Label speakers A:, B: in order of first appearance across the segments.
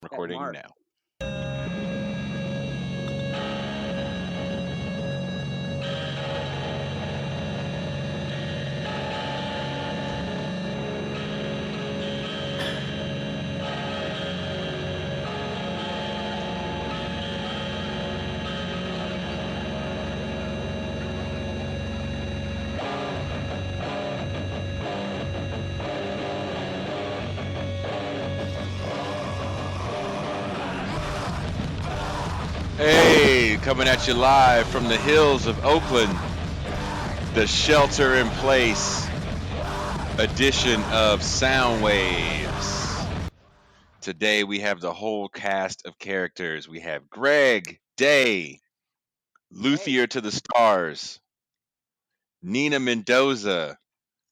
A: That
B: Recording
A: mark.
B: now. Hey, coming at you live from the hills of Oakland, the shelter in place edition of Soundwaves. Today we have the whole cast of characters. We have Greg, Day, Luthier to the Stars, Nina Mendoza,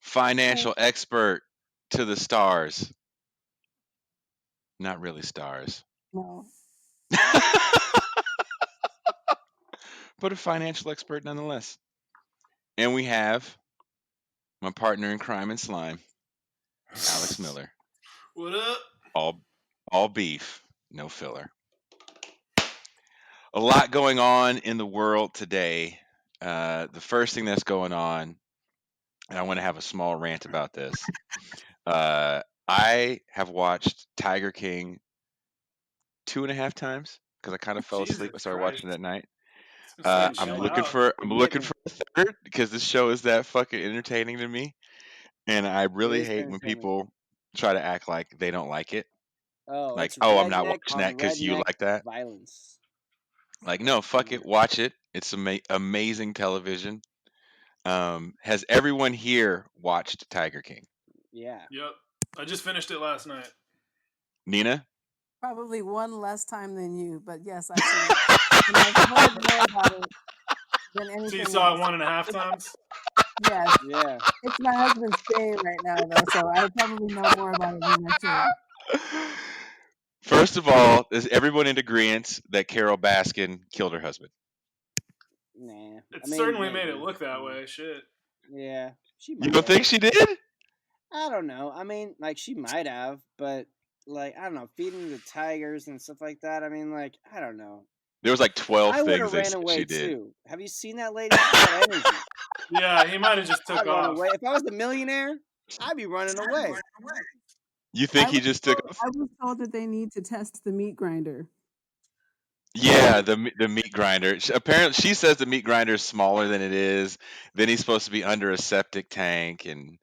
B: financial expert to the stars. Not really stars,
C: No.
B: but a financial expert nonetheless. And we have my partner in crime and slime, Alex Miller.
D: What up?
B: All beef, no filler. A lot going on in the world today. The first thing that's going on, and I want to have a small rant about this. I have watched Tiger King 2.5 times because I kind of fell asleep. I
D: Jesus
B: started watching it at night.
D: Christ.
B: I'm
D: Chill
B: looking
D: out.
B: for a third because this show is that fucking entertaining to me, and I really
A: is
B: hate when
A: entertaining.
B: people try to act like they don't like it.
A: Oh,
B: Like,
A: it's
B: oh, I'm not
A: redneck
B: watching
A: on
B: that because you
A: redneck
B: like that.
A: violence.
B: Like, no, fuck it, watch it. It's amazing television. Has everyone here watched Tiger King?
A: Yeah.
D: Yep. I just finished it last night.
B: Nina?
C: Probably one less time than you, but yes, I've seen it. And I've heard more about it than anything
D: So you saw
C: else.
D: it 1.5 times?
C: Yes.
A: Yeah.
C: It's my husband's Spain right now, though, so I probably know more about it than I should.
B: First of all, is everyone in agreement that Carol Baskin killed her husband?
A: Nah.
D: It
A: I mean,
D: certainly made it
A: maybe.
D: look that way. Shit.
A: Yeah. She might
B: You don't
A: have.
B: think she did?
A: I don't know. I mean, like, she might have, but, like, I don't know. Feeding the tigers and stuff like that. I mean, like, I don't know.
B: There was like 12
A: I would
B: things
A: have
B: they
A: ran
B: said
A: away,
B: she did.
A: too. Have you seen that lady? She's got energy.
D: Yeah, he might have just took
A: I'd run
D: off.
A: away. If I was a millionaire, I'd be running away.
B: You think he just took off?
C: I was told that they need to test the meat grinder.
B: Yeah, the meat grinder. Apparently, she says the meat grinder is smaller than it is. Then he's supposed to be under a septic tank, and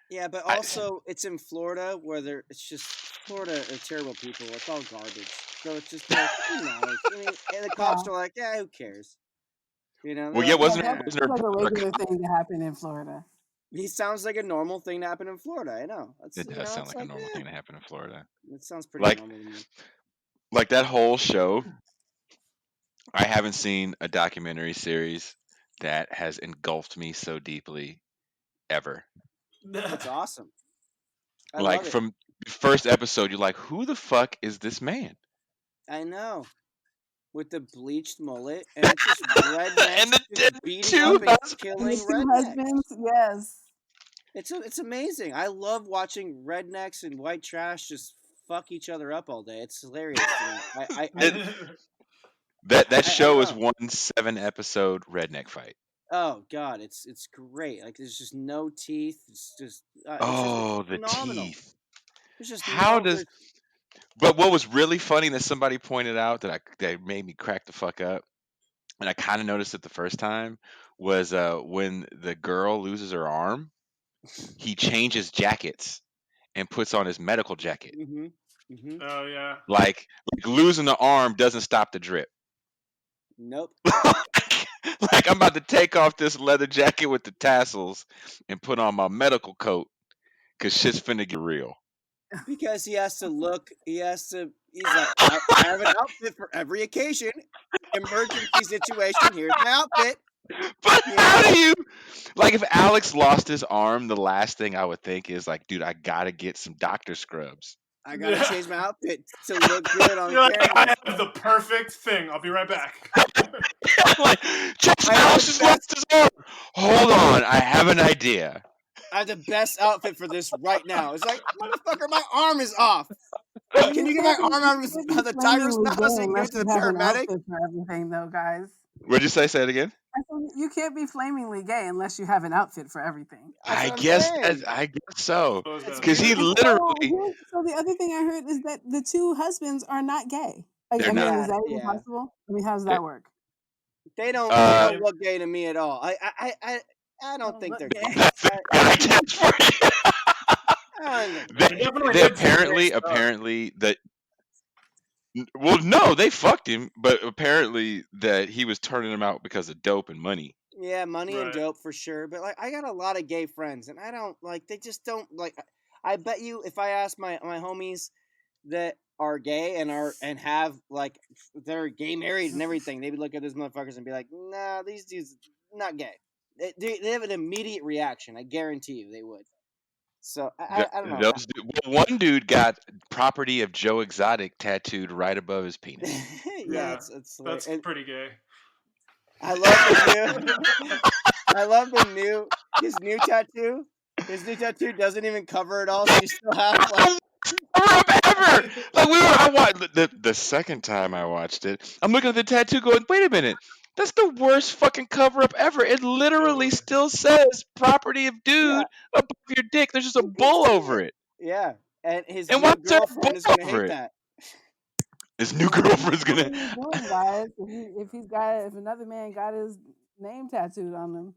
A: Yeah, but also it's in Florida where Florida are terrible people. It's all garbage. So it's just like, who knows? I mean, and the cops are like, yeah, who cares? You know?
B: Well,
A: they're
B: yeah,
A: like,
B: wasn't
A: "Yeah."
B: there
C: It's like a regular thing to happen in Florida.
A: He sounds like a normal thing to happen in Florida. I know.
B: It does sound
A: it's
B: like a normal thing to happen in Florida.
A: It sounds pretty
B: Like,
A: normal to me.
B: like that whole show. I haven't seen a documentary series that has engulfed me so deeply ever.
A: That's awesome. I
B: Like
A: love it.
B: from the first episode, you're like, who the fuck is this man?
A: I know. With the bleached mullet, and it's just rednecks
B: And the
A: just beating
B: two
A: up and killing
C: Two
A: rednecks.
C: husbands, yes.
A: It's amazing. I love watching rednecks and white trash just fuck each other up all day. It's hilarious to me.
B: That show is
A: know.
B: one 7-episode redneck fight.
A: Oh God, it's great. Like there's just no teeth. It's just
B: The
A: phenomenal.
B: teeth.
A: There's just
B: But what was really funny that somebody pointed out that made me crack the fuck up, and I kind of noticed it the first time, was when the girl loses her arm, he changes jackets and puts on his medical jacket.
A: Mm-hmm.
D: Oh yeah.
B: Like losing the arm doesn't stop the drip.
A: Nope.
B: Like I'm about to take off this leather jacket with the tassels and put on my medical coat because shit's finna get real.
A: Because he has to look. He's like, I have an outfit for every occasion. Emergency situation. Here's my outfit.
B: But how do you, like, if Alex lost his arm, the last thing I would think is like, dude, I gotta get some doctor scrubs.
A: I gotta change my outfit to look good on
D: You're
A: camera.
D: like, I have the perfect thing. I'll be right back.
B: Like, Alex just lost his arm. Hold on, I have an idea.
A: I have the best outfit for this right now. It's like, motherfucker, my arm is off. Hey, can you get my arm out
C: You
A: of
C: can't be
A: the tiger's
C: flamingly
A: mouth
C: gay
A: so you can give
C: unless
A: it to
C: you
A: the
C: have an
A: paramedic?
C: outfit for everything, though, guys.
B: What'd you say? Say it again.
C: I said you can't be flamingly gay unless you have an outfit for everything.
A: That's
B: I
A: what I'm
B: guess
A: saying.
B: I guess so.
D: Suppose
A: It's
D: that's
B: Because he
A: weird.
D: true.
B: literally,
C: So the other thing I heard is that the two husbands are not gay.
B: they're
C: I
B: not.
C: mean, is
A: Yeah,
C: that even
A: yeah.
C: possible? I mean, how does
B: They,
C: that work?
A: They don't
B: uh,
A: look gay to me at all. I don't
C: Don't
A: think
C: look
A: they're
C: gay.
A: gay.
B: that's a good test for you.
A: I don't think
B: They,
A: they're
D: They
A: gay.
D: definitely
B: they
D: did some gay stuff.
B: apparently that. Well, no, they fucked him, but apparently that he was turning them out because of dope and money.
A: Yeah, money and
D: Right.
A: dope for sure. But like, I got a lot of gay friends, and I don't like. They just don't like. I bet you, if I ask my homies that are gay and have like they're gay married and everything, they would look at those motherfuckers and be like, "Nah, these dudes not gay." They have an immediate reaction. I guarantee you, they would. So I don't know.
B: Well, one dude got property of Joe Exotic tattooed right above his penis.
A: Yeah,
D: Yeah,
A: it's
D: that's
A: and
D: pretty gay.
A: I love the new. I love his new tattoo. His new tattoo doesn't even cover it all, so you still have like.
B: Up ever. Like I watched the second time I watched it. I'm looking at the tattoo, going, "Wait a minute, that's the worst fucking cover up ever." It literally
D: Totally.
B: still says "property of
A: Yeah,
B: dude" above your dick. There's just a
A: you can
B: bull
A: see
B: over
A: it.
B: it.
A: Yeah, and his
B: And why
A: new
B: is there a bull
A: girlfriend is gonna
B: over
A: hate
B: it?
A: that.
B: His new
C: Well,
B: girlfriend's
C: what
B: gonna.
C: are you doing, guys? If another man got his name tattooed on him,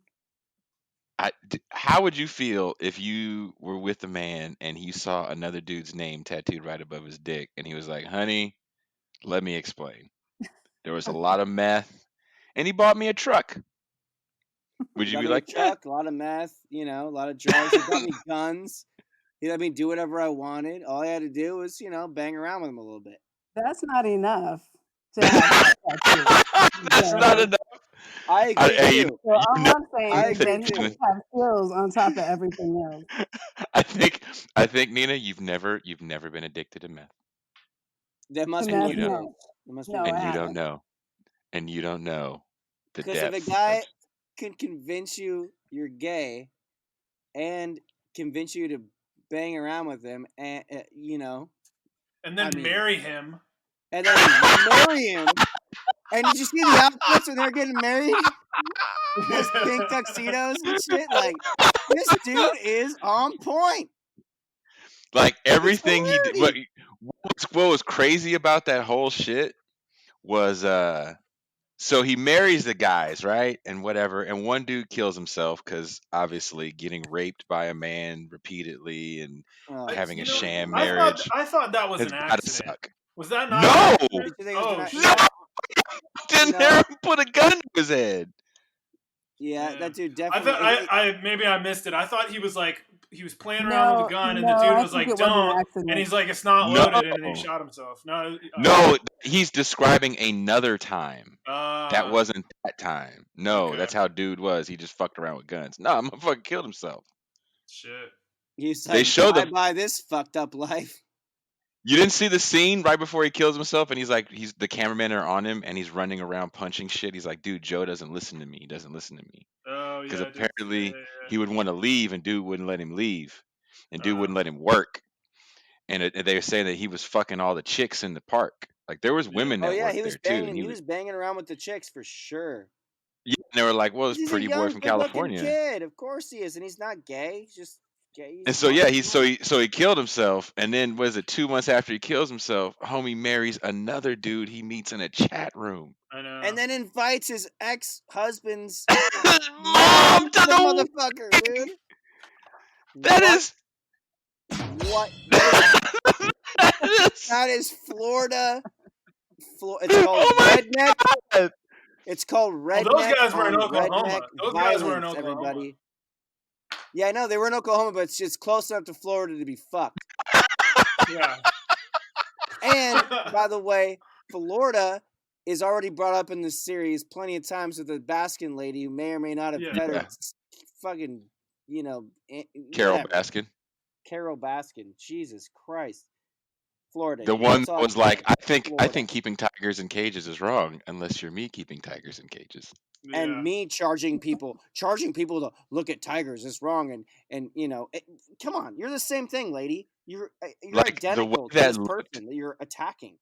B: How would you feel if you were with a man and he saw another dude's name tattooed right above his dick, and he was like, "Honey, let me explain. There was a lot of meth, and he bought me a truck." Would
A: He
B: you
A: got
B: be
A: me a
B: like, "Yeah"?
A: truck, a lot of meth, a lot of drugs. He bought me guns. He let me do whatever I wanted. All I had to do was, bang around with him a little bit.
C: that's not enough to have that tattoo.
B: That's not
C: Okay?
B: enough.
A: I agree
B: Hey,
A: too.
C: So all I'm
A: I
C: saying is
A: agree
C: that he has
A: too.
C: to have skills on top of everything else.
B: I think Nina, you've never been addicted to meth,
A: That must
C: And
A: be
B: and
C: that's
A: what
B: you
A: it
B: don't,
C: no,
A: is. It must be
C: no,
A: what
C: I
B: and
A: it
B: you
A: is.
B: don't
C: haven't.
B: know, and you don't know the
A: Because if a
B: depth of.
A: guy can convince you you're gay and convince you to bang around with him, and
D: And
A: I
D: then
A: mean,
D: marry him.
A: and then marry him. And did you see the outfits when they're getting married? Those pink tuxedos and shit. Like, this dude is on point.
B: Like
A: It's
B: everything he did.
A: hilarious.
B: What was crazy about that whole shit was so he marries the guys, right? And whatever. And one dude kills himself because obviously getting raped by a man repeatedly and
A: Oh,
D: I,
A: it's
B: having a
D: you know,
B: sham
A: ridiculous.
B: marriage
D: I thought that was
B: has
D: an
B: got to
D: accident.
B: suck.
D: Was that not an
B: No!
D: accident?
A: Did you think it was
D: Oh
A: gonna?
B: No!
A: Yeah,
B: Didn't hear
A: no,
B: him put a gun to his head.
A: yeah. That
D: man.
A: dude
D: I thought
A: definitely.
D: I maybe I missed it. I thought he was playing around with a
C: No,
D: gun, and the
C: no,
D: dude
C: I
D: was
C: think
D: like,
C: it was an
D: "Don't," and
C: accident.
D: he's like, "It's not
B: No.
D: loaded," and then he shot himself. No,
B: No, he's describing another time. That
D: uh,
B: wasn't that time. No,
D: okay,
B: that's how dude was. He just fucked around with guns. No, motherfucker killed himself.
D: shit.
A: He's
B: They
A: like,
B: show
A: bye
B: them.
A: bye this fucked up life.
B: You didn't see the scene right before he kills himself, and he's the cameramen are on him, and he's running around punching shit. He's like, dude, Joe doesn't listen to me. He doesn't listen to me
D: Oh
B: because
D: yeah, I did.
B: apparently
D: Yeah.
B: he would want to leave, and dude wouldn't let him leave, and dude
D: Uh,
B: wouldn't let him work. And they were saying that he was fucking all the chicks in the park. Like there was
D: yeah.
B: women
A: Oh
B: that
A: yeah,
B: worked
A: he was
B: there too, and
A: banging. He was banging around with the chicks for sure.
B: yeah, and they were like, well,
A: 'Cause
B: it's
A: he's a
B: pretty boy
A: young,
B: from
A: good-looking
B: California.
A: kid. Of course he is, and he's not gay. He's just gay. He's
B: And so yeah,
A: smart.
B: he killed himself, and then was it 2 months after he kills himself, homie marries another dude he meets in a chat room.
D: I know.
A: And then invites his ex-husband's
B: Mom
A: mom
B: to
A: to the
B: the
A: motherfucker, dude.
B: that
A: What?
B: is
A: What?
B: that is
A: That is Florida. It's called
B: oh my
A: redneck.
B: god.
A: It's called
D: Well, those
A: redneck
D: guys were in
A: on redneck
D: Oklahoma. Those guys were in
A: violence.
D: Oklahoma.
A: Everybody. Yeah, I know they were in Oklahoma, but it's just close enough to Florida to be fucked.
D: Yeah.
A: And by the way, Florida is already brought up in this series plenty of times with the Baskin lady who may or may not have
D: Yeah.
A: fed her
B: Yeah,
A: fucking,
B: Carol
A: whatever.
B: Baskin.
A: Carol Baskin. Jesus Christ. Florida.
B: The one
A: That's all
B: that
A: I'm
B: was like,
A: saying.
B: I think
A: Florida.
B: keeping tigers in cages is wrong unless you're me keeping tigers in cages.
A: And me charging people to look at tigers is wrong, and come on, you're the same thing, lady. You're
B: Like the way
A: identical to
B: that
A: this
B: looked.
A: person that you're attacking.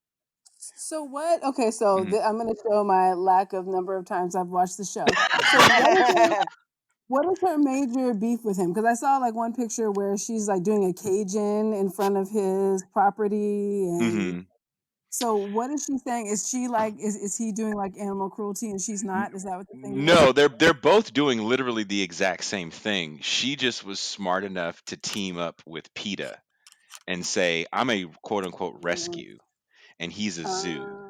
C: So what? Okay, so
B: Mhm.
C: I'm going to show my lack of number of times I've watched the show. So what is her major beef with him? Because I saw like one picture where she's like doing a cage in front of his property, and
B: Mhm.
C: so what is she saying? Is she like is he doing like animal cruelty and she's not? Is that what the thing is?
B: No, they're both doing literally the exact same thing. She just was smart enough to team up with PETA and say, "I'm a quote unquote rescue," and he's a zoo.
C: Uh,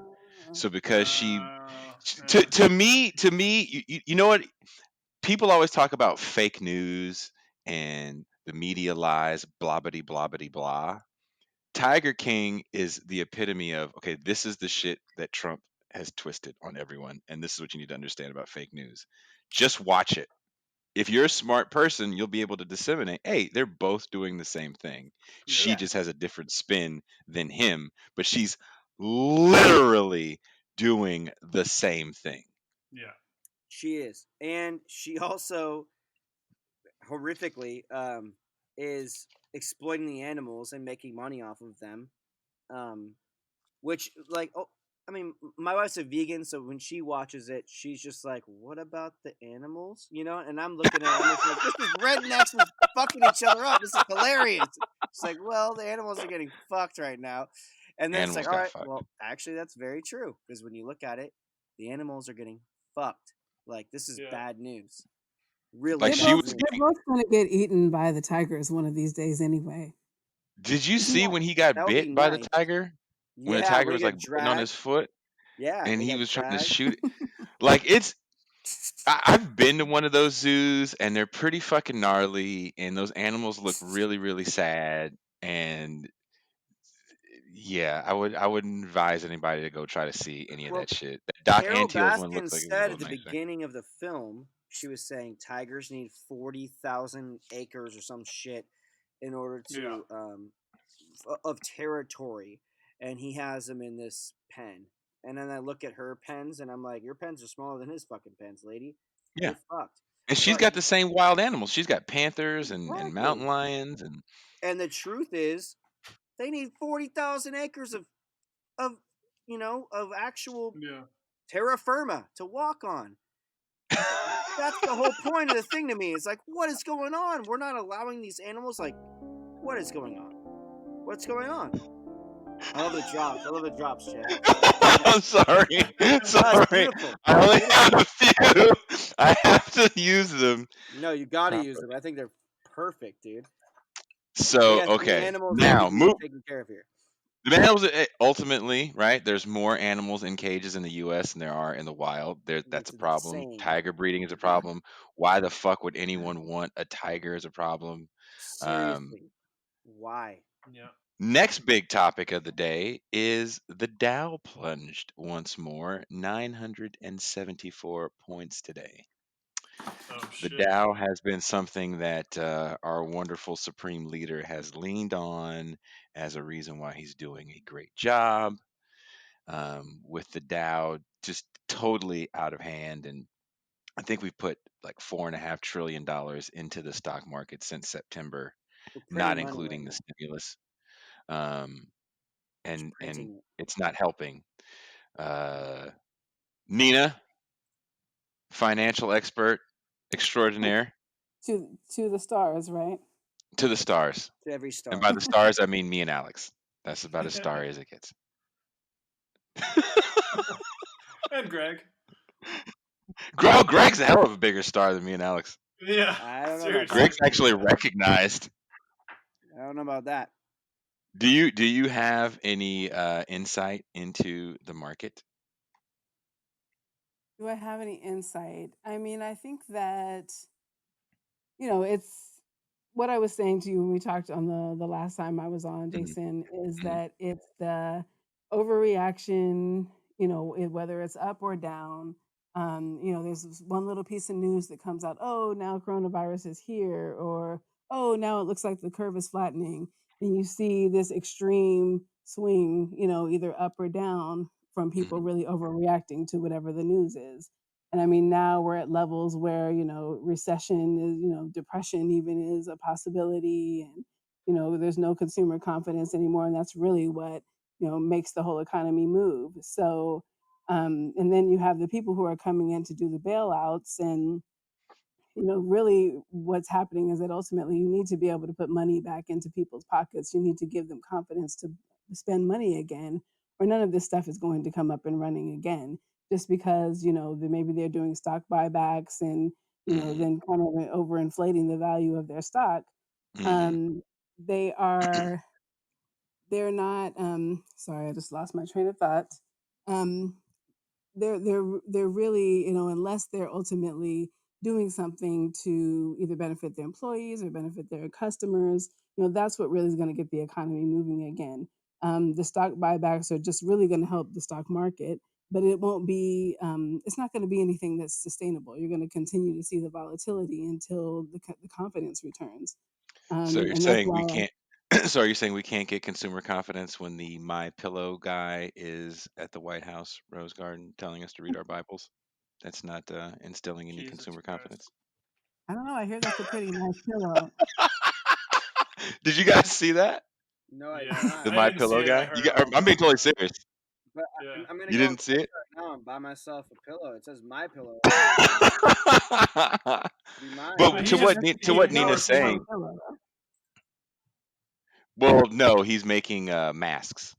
B: So because
D: Yeah.
B: to me, you know what? People always talk about fake news and the media lies, blah blah blah blah blah. Tiger King is the epitome of, okay, this is the shit that Trump has twisted on everyone, and this is what you need to understand about fake news. Just watch it. If you're a smart person, you'll be able to disseminate, hey, they're both doing the same thing. She
A: Yeah,
B: just has a different spin than him, but she's literally doing the same thing.
D: Yeah.
A: she is, and she also horrifically is exploiting the animals and making money off of them. Um, which like I mean, my wife's a vegan, so when she watches it, she's just like, "What about the animals?" And I'm looking at it, I'm just like, "This is rednecks with fucking each other up. This is hilarious." It's like, "Well, the animals are getting fucked right now," and then it's like,
B: Animals
A: "All
B: got
A: right,
B: fucked.
A: well, actually, that's very true because when you look at it, the animals are getting fucked. Like this is
D: Yeah.
A: bad news. Really
B: Like
C: they're
B: she
A: bad
C: both
B: was
A: news."
C: they're both going to get eaten by the tigers one of these days anyway.
B: Did you
C: Isn't
B: see
C: that
B: when he got
A: That would be
B: bit by the
A: nice.
B: tiger? When the
A: Yeah,
B: tiger
A: when he
B: was like
A: got
B: biting on his
A: dragged.
B: foot
A: Yeah,
B: and
A: when he
B: he
A: got
B: was trying to
A: dragged.
B: shoot it. Like I've been to one of those zoos and they're pretty fucking gnarly and those animals look really, really sad. And yeah, I wouldn't advise anybody to go try to see any of
A: Well,
B: that shit. That Doc
A: Carol
B: Antiel's one
A: Baskin
B: looks like it was a
A: said
B: little
A: at the
B: nicer.
A: beginning of the film, she was saying tigers need 40,000 acres or some shit in order
D: Yeah.
A: to of territory, and he has them in this pen. And then I look at her pens, and I'm like, your pens are smaller than his fucking pens, lady.
B: Yeah.
A: You're fucked.
B: And she's
A: But
B: got the same wild animals. She's got panthers and
A: exactly,
B: mountain lions and
A: and the truth is, they need 40,000 acres of of actual
D: Yeah.
A: terra firma to walk on. That's the whole point of the thing to me. It's like, what is going on? We're not allowing these animals. Like, what is going on? What's going on? I love the drops. I love the drops, Chad.
B: I'm sorry.
A: No, it's
B: Sorry.
A: beautiful.
B: I
A: It's
B: only
A: beautiful.
B: have a few. I have to use them.
A: No, you got to use them. I think they're perfect, dude. But
B: So,
A: yes, the
B: okay.
A: animals need to
B: Now,
A: be
B: move
A: taken care of here.
B: the animals ultimately, right? There's more animals in cages in the US than there are in the wild. That's
A: That's
B: a problem.
A: insane.
B: Tiger breeding is a problem. Why the fuck would anyone want a tiger is a problem? Um,
A: Seriously, why?
D: Yeah.
B: Next big topic of the day is the Dow plunged once more, 974 points today.
D: Oh
B: The
D: shit.
B: Dow has been something that our wonderful supreme leader has leaned on as a reason why he's doing a great job. With the Dow just totally out of hand, and I think we've put like $4.5 trillion into the stock market since September,
A: We're printing
B: not
A: money right
B: including the
A: now.
B: stimulus. Um,
A: Just
B: and
A: printing.
B: it's not helping. Uh, Nina, financial expert extraordinaire,
C: to the stars, right?
B: to the stars.
A: To every
B: And
A: star.
B: by the stars, I mean me and Alex. That's about as starry as it gets.
D: And Greg.
B: Greg's a hell of a bigger star than me and Alex.
D: Yeah.
A: I don't know about
D: Seriously.
A: that.
B: Greg's actually recognized.
A: I don't know about that.
B: Do you have any insight into the market?
C: Do I have any insight? I mean, I think that it's what I was saying to you when we talked on the last time I was on,
B: Mhm,
C: Jason, is
B: mhm,
C: that it's the overreaction, whether it's up or down. There's this one little piece of news that comes out, oh, now coronavirus is here, or oh, now it looks like the curve is flattening. And you see this extreme swing, either up or down from people
B: mhm,
C: really overreacting to whatever the news is. And I mean, now we're at levels where, recession is, depression even is a possibility. And, there's no consumer confidence anymore. And that's really what, makes the whole economy move. So, and then you have the people who are coming in to do the bailouts. And, really what's happening is that ultimately you need to be able to put money back into people's pockets. You need to give them confidence to spend money again, or none of this stuff is going to come up and running again. Just because, maybe they're doing stock buybacks and,
B: Hmm.
C: then kind of overinflating the value of their stock.
B: Hmm.
C: Um, they are, they're not, sorry, I just lost my train of thought. Um, they're really, unless they're ultimately doing something to either benefit their employees or benefit their customers, that's what really is going to get the economy moving again. The stock buybacks are just really going to help the stock market, but it won't be it's not going to be anything that's sustainable. You're going to continue to see the volatility until the confidence returns.
B: So you're
C: And that's
B: saying we
C: why
B: can't. So are you saying we can't get consumer confidence when the My Pillow guy is at the White House Rose Garden telling us to read our Bibles? That's not instilling any
D: Jesus
B: consumer
D: Christ.
B: confidence.
C: I don't know, I hear that's a pretty nice pillow.
B: Did you guys see that?
A: No, I did
D: Yeah,
A: not.
B: The
D: I
B: My
D: didn't see
B: Pillow
D: it. I
B: guy?
D: heard about
B: I'm
D: it.
B: being totally serious.
A: But
D: Yeah.
A: I'm gonna
B: You
A: go on
B: didn't see it?
A: right now and buy myself a pillow. It says my pillow on it. Be mine.
C: I
B: But
D: He
B: to
C: hear
B: what
D: just
C: that's a
B: To
D: he
C: pretty
B: what
C: nice
B: Nina's
D: endorsed
C: silver
B: saying,
D: Trump.
C: pillow.
B: well, no, he's making masks.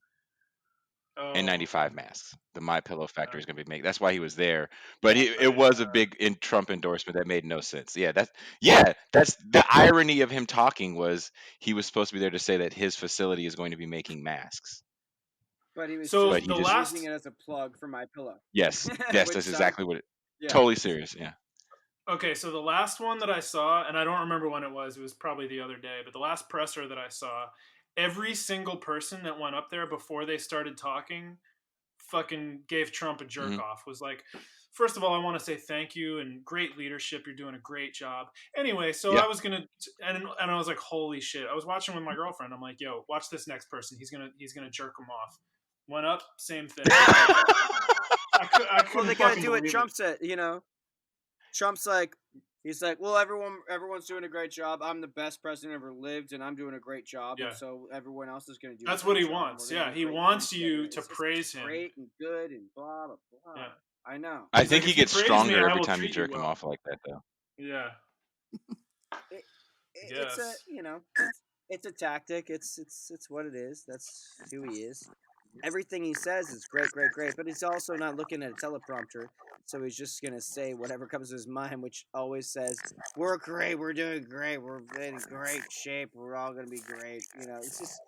D: Oh, okay.
B: N95 masks. The My Pillow factory
D: Uh,
B: is going to be making. That's why he was there. But
A: Yeah,
D: I
B: it
D: didn't
B: was a
D: know that.
B: big Trump endorsement that made no sense. That's the irony of him talking was he was supposed to be there to say that his facility is going to be making masks.
A: but he was
D: So
B: But
A: just
B: he
D: the
B: just
A: using
D: last
A: it as a plug for my pillow.
B: yes,
A: Which
B: that's
A: sounds
B: exactly what it.
A: yeah.
B: Totally serious. Yeah.
D: Okay, so the last one that I saw, and I don't remember when it was probably the other day, but the last presser that I saw, every single person that went up there before they started talking fucking gave Trump a jerk
B: Hmm.
D: off. Was like, first of all, I want to say thank you and great leadership. You're doing a great job. Anyway, so
B: Yeah.
D: I was gonna, and I was like, holy shit. I was watching with my girlfriend. I'm like, yo, watch this next person. He's gonna jerk him off. Went up, same thing. Like, I
A: Well,
D: couldn't
A: they gotta
D: fucking
A: do what
D: believe it.
A: Trump said. Trump's like, he's like, well, everyone's doing a great job. I'm the best president ever lived, and I'm doing a great job, and
D: Yeah,
A: so everyone else is going to do a
D: that's what
A: great
D: he
A: job, and we're
D: wants.
A: going to
D: Yeah,
A: do
D: he
A: great things
D: wants
A: together.
D: you to
A: It's
D: praise him.
A: great and good and blah blah blah.
D: Yeah,
A: I know.
B: I
D: he's
B: think
D: like,
B: he
D: if you
B: gets
D: praise me,
B: stronger
D: I
B: every
D: will
B: time you
D: treat you
B: jerk him
D: well.
B: off like that, though.
D: Yeah,
A: It,
D: I
A: it's a
D: guess.
A: it's a tactic. It's what it is. That's who he is. Everything he says is great, great, great, but he's also not looking at a teleprompter, so he's just gonna say whatever comes to his mind, which always says, "We're great, we're doing great, we're in great shape, we're all gonna be great." It's just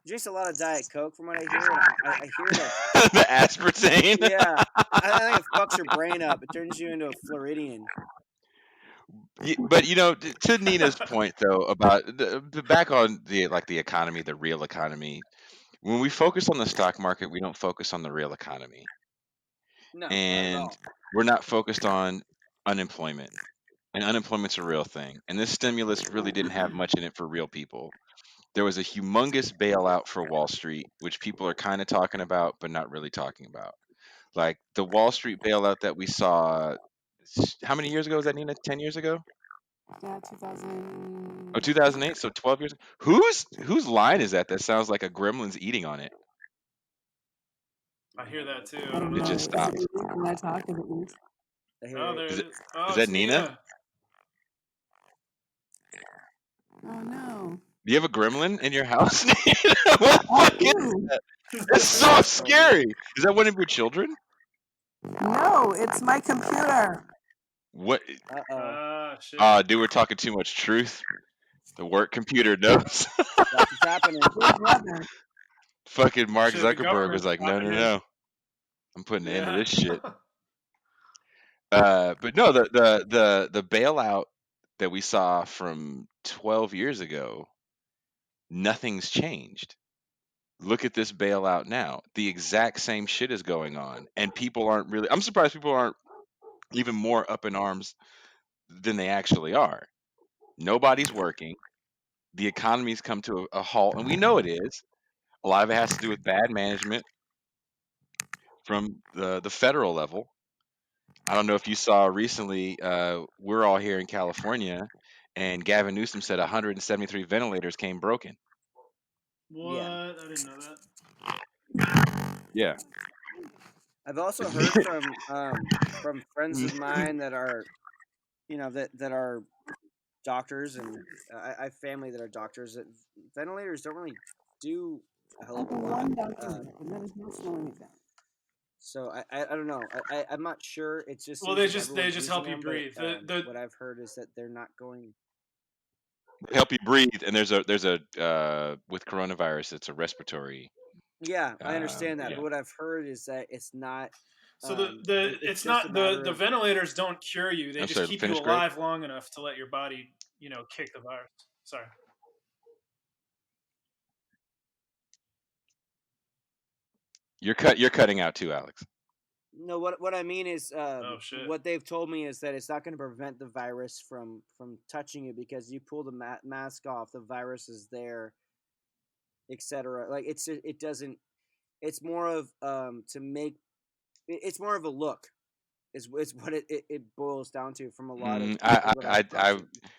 A: he drinks a lot of Diet Coke, from what I hear, and I hear that.
B: The aspartame.
A: Yeah, I think it fucks your brain up. It turns you into a Floridian.
B: But to Nina's point though about back on the economy, the real economy. When we focus on the stock market, we don't focus on the real economy,
A: No, not at
B: and
A: all.
B: we're not focused on unemployment. And unemployment's a real thing. And this stimulus really didn't have much in it for real people. There was a humongous bailout for Wall Street, which people are kind of talking about, but not really talking about. Like the Wall Street bailout that we saw, how many years ago was that, Nina? 10 years ago?
C: Yeah,
B: Oh,
C: 2000.
B: 2008, so 12 years. Whose line is that? That sounds like a gremlin's eating on it.
D: I hear that too.
C: I
D: I don't
C: don't
B: It
D: know.
B: just
C: know. Is it
B: stopped.
C: me when I talk? Is it me?
A: I hear
D: Oh,
A: it.
D: there
B: Is
D: it
B: it?
D: is.
B: Is
D: Oh,
B: that
D: it's
B: Nina?
D: Nina.
C: Oh no.
B: Do you have a gremlin in your house? Nina? What the
C: I
B: fuck is
C: do.
B: that? It's
A: I
B: so
A: know, Colby.
B: scary. Is that one of your children?
C: No, it's my computer.
B: What?
A: Uh oh,
D: Shit.
B: Dude, we're talking too much truth. The work computer knows.
A: that's what's happening.
C: Big brother.
B: Fucking Mark
D: Shit, the
B: Zuckerberg was
D: government's
B: like, no,
D: stopping
B: no,
D: him.
B: no. I'm putting an end to
D: Yeah.
B: this shit. But no, the bailout that we saw from 12 years ago, nothing's changed. Look at this bailout now. The exact same shit is going on, and people aren't really. I'm surprised people aren't even more up in arms than they actually are. Nobody's working. The economy's come to a halt, and we know it is. A lot of it has to do with bad management from the federal level. I don't know if you saw recently, we're all here in California, and Gavin Newsom said 173 ventilators came broken.
D: What?
A: Yeah.
D: I didn't know that.
B: Yeah.
A: I've also heard from friends of mine that are, that are doctors, and I have family that are doctors, that ventilators don't really do a hell of a lot.
C: One doctor, but that is not slowing it down.
A: So I don't know. I'm not sure. It just
D: Well,
A: seems
D: they
A: like
D: just
A: everyone's using
D: help you
A: them, but
D: breathe.
A: what I've heard is that they're not going.
B: Help you breathe, and there's a with coronavirus, it's a respiratory.
A: Yeah, I understand that,
B: Yeah.
A: but what I've heard is that it's not.
D: So the
A: It's
D: it's
A: just a
D: not
A: matter
D: the
A: of.
D: ventilators don't cure you. They
B: I'm
D: just
B: sorry.
D: keep you
B: Finish, Greg.
D: alive long enough to let your body, kick the virus. Sorry.
B: You're cutting out too, Alex.
A: No, what I mean is,
D: Oh shit.
A: what they've told me is that it's not going to prevent the virus from touching you, because you pull the mask off, the virus is there, etc. Like it doesn't. It's more of to make. It's more of a look. Is what it boils down to from a lot of what I've talked to.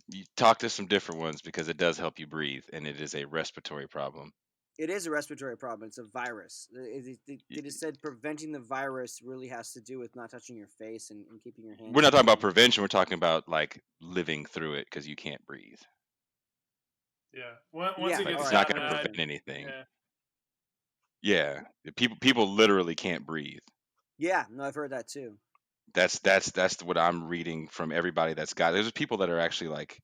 B: You talk to some different ones because it does help you breathe, and it is a respiratory problem.
A: It is a respiratory problem. It's a virus. They just said preventing the virus really has to do with not touching your face and keeping your
B: We're
A: hands
B: not talking about
A: clean.
B: prevention. We're talking about like living through it because you can't breathe.
D: Yeah. Once
A: Yeah,
D: it
B: Like
A: all
D: gets
B: it's
A: right,
B: not
D: that
B: going to
D: bad,
B: prevent anything.
D: yeah.
B: Yeah, people literally can't breathe.
A: Yeah, no, I've heard that too.
B: That's what I'm reading from everybody that's got. There's people that are actually like.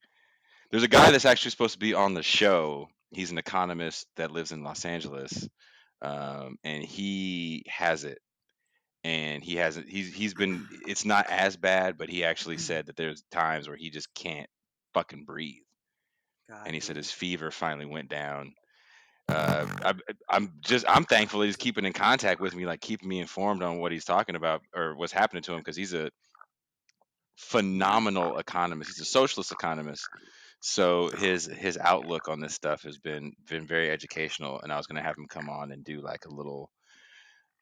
B: There's a guy that's actually supposed to be on the show. He's an economist that lives in Los Angeles, and he has it. And he hasn't. He's been. It's not as bad, but he actually said that there's times where he just can't fucking breathe. And
A: God
B: he said
A: damn.
B: his fever finally went down. I, I'm thankful he's keeping in contact with me, like keeping me informed on what he's talking about or what's happening to him, because he's a phenomenal economist. He's a socialist economist. So his outlook on this stuff has been very educational, and I was going to have him come on and do like a little,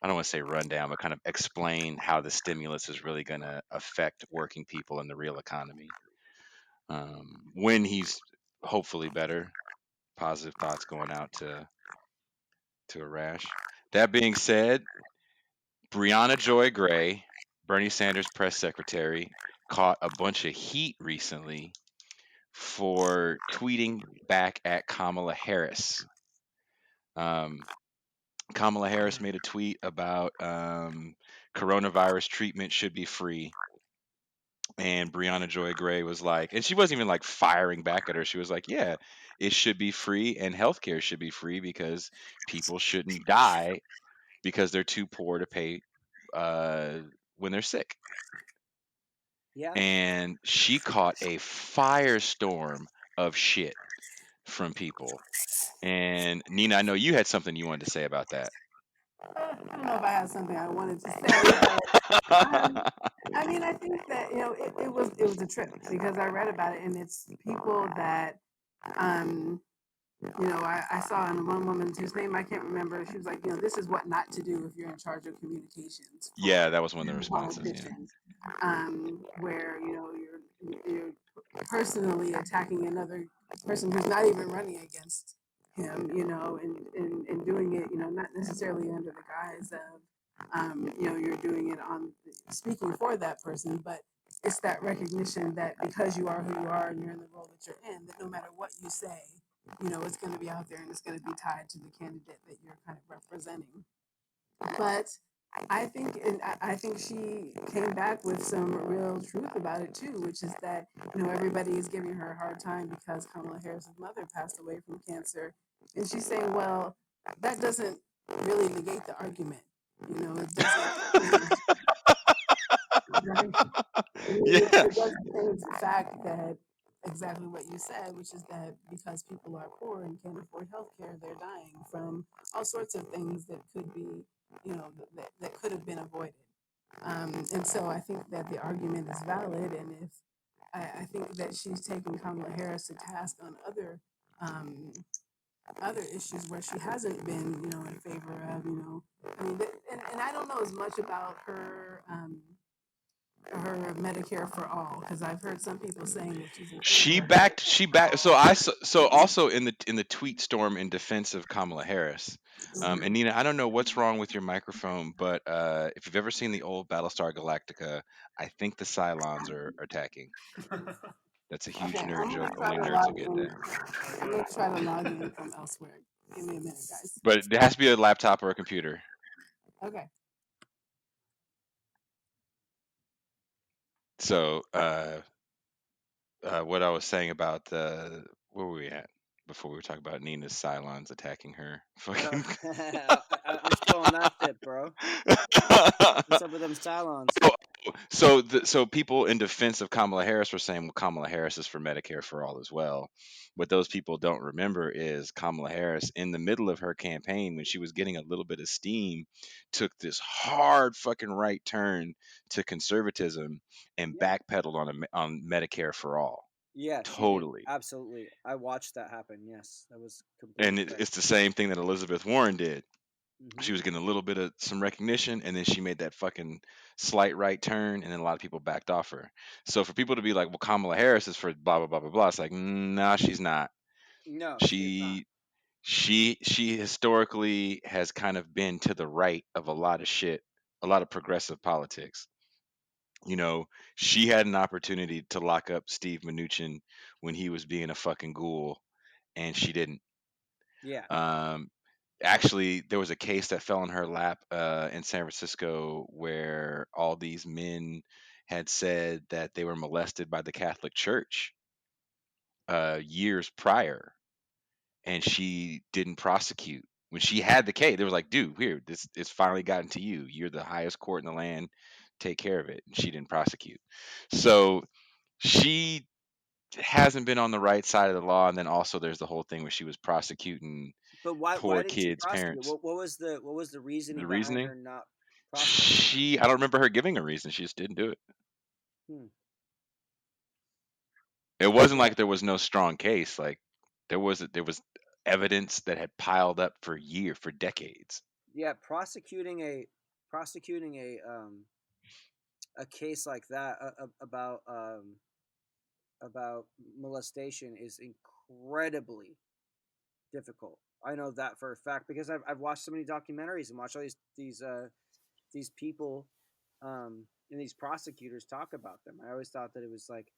B: I don't want to say rundown, but kind of explain how the stimulus is really going to affect working people in the real economy. When he's hopefully better, positive thoughts going out to Arash. That being said, Brianna Joy Gray, Bernie Sanders' press secretary, caught a bunch of heat recently for tweeting back at Kamala Harris. Um, Kamala Harris made a tweet about coronavirus treatment should be free. And Brianna Joy Gray was like, and she wasn't even like firing back at her. She was like, yeah, it should be free and healthcare should be free because people shouldn't die because they're too poor to pay uh, when they're sick.
A: Yeah.
B: And she caught a firestorm of shit from people. And Nina, I know you had something you wanted to say about that.
C: I don't know if I had something I wanted to say, but I mean, I think that it was a trip because I read about it, and it's people that I saw in one woman whose name I can't remember. She was like, this is what not to do if you're in charge of communications.
B: Yeah, that was one of the responses. Yeah.
C: Politicians, where you're personally attacking another person who's not even running against him, and doing it, not necessarily under the guise of, you're doing it on speaking for that person, but it's that recognition that because you are who you are and you're in the role that you're in, that no matter what you say, it's going to be out there and it's going to be tied to the candidate that you're kind of representing. But I think she came back with some real truth about it too, which is that everybody is giving her a hard time because Kamala Harris's mother passed away from cancer, and she's saying, well, that doesn't really negate the argument. It doesn't.
B: Yeah.
C: It doesn't change the fact that exactly what you said, which is that because people are poor and can't afford health care, they're dying from all sorts of things that could be, that could have been avoided. And so I think that the argument is valid, and if I think that she's taken Kamala Harris to task on other issues where she hasn't been, in favor of, I mean, and I don't know as much about her her Medicare for all? Because I've heard some people saying that she's in
B: She
C: favor.
B: backed. She backed. So also in the tweet storm in defense of Kamala Harris. And Nina, I don't know what's wrong with your microphone, but if you've ever seen the old Battlestar Galactica, I think the Cylons are attacking. That's a huge
C: Okay,
B: nerd
C: I'm
B: joke.
C: gonna try
B: Only
C: to
B: nerds will
C: log
B: get
C: in.
B: that.
C: I'm gonna try to log in from elsewhere. Give me a minute, guys.
B: But there has to be a laptop or a computer.
C: Okay.
B: So what I was saying about where were we at before we were talking about Nina's Cylons attacking her? Fucking.
A: I'm still on that tip, bro. What's up with them Cylons?
B: So people in defense of Kamala Harris were saying, well, Kamala Harris is for Medicare for all as well. What those people don't remember is Kamala Harris, in the middle of her campaign, when she was getting a little bit of steam, took this hard fucking right turn to conservatism and
A: Yeah.
B: backpedaled on Medicare for all.
A: Yeah, she did.
B: Totally.
A: Absolutely. I watched that happen. Yes, that was
B: And
A: completely correct.
B: it's the same thing that Elizabeth Warren did.
A: Mhm.
B: She was getting a little bit of some recognition, and then she made that fucking slight right turn, and then a lot of people backed off her. So for people to be like, well, Kamala Harris is for blah blah blah blah blah, it's like, nah, she's not.
A: No, she is not.
B: She historically has kind of been to the right of a lot of shit, a lot of progressive politics. You know, she had an opportunity to lock up Steve Mnuchin when he was being a fucking ghoul, and she didn't.
A: Yeah.
B: Actually, there was a case that fell in her lap in San Francisco where all these men had said that they were molested by the Catholic Church years prior, and she didn't prosecute. When she had the case, they were like, "Dude, here, this it's finally gotten to you. You're the highest court in the land. Take care of it." And she didn't prosecute. So she hasn't been on the right side of the law. And then also, there's the whole thing where she was prosecuting
A: But why
B: poor
A: didn't she
B: kids'
A: prosecute?
B: parents.
A: What was the reasoning
B: The
A: behind
B: reasoning.
A: her not prosecuting?
B: I don't remember her giving a reason. She just didn't do it.
A: Hmm.
B: It wasn't
A: Yeah.
B: like there was no strong case. Like there was evidence that had piled up for decades.
A: Yeah, prosecuting a case like that about molestation is incredibly difficult. I know that for a fact because I've watched so many documentaries and watched all these people and these prosecutors talk about them. I always thought that it was like,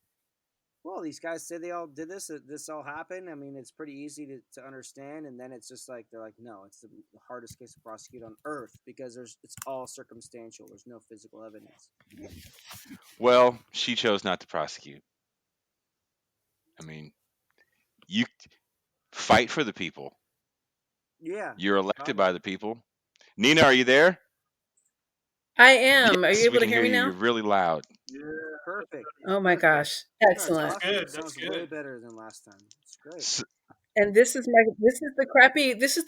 A: well, these guys say they all did this. This all happened. I mean, it's pretty easy to understand. And then it's just like they're like, no, it's the hardest case to prosecute on earth because it's all circumstantial. There's no physical evidence.
B: Well, she chose not to prosecute. I mean, you fight for the people.
A: Yeah,
B: You're elected
A: totally.
B: by the people. Nina, are you there?
E: I am. Are you
B: Yes, we
E: able to
B: can
E: hear
B: hear
E: me
B: you.
E: now?
B: You're really loud.
A: Perfect.
E: Oh my gosh.
A: You start
E: Excellent.
A: talking.
D: Good.
A: It
D: That's
A: sounds way
D: good.
A: better than last time. It's great.
E: And this is the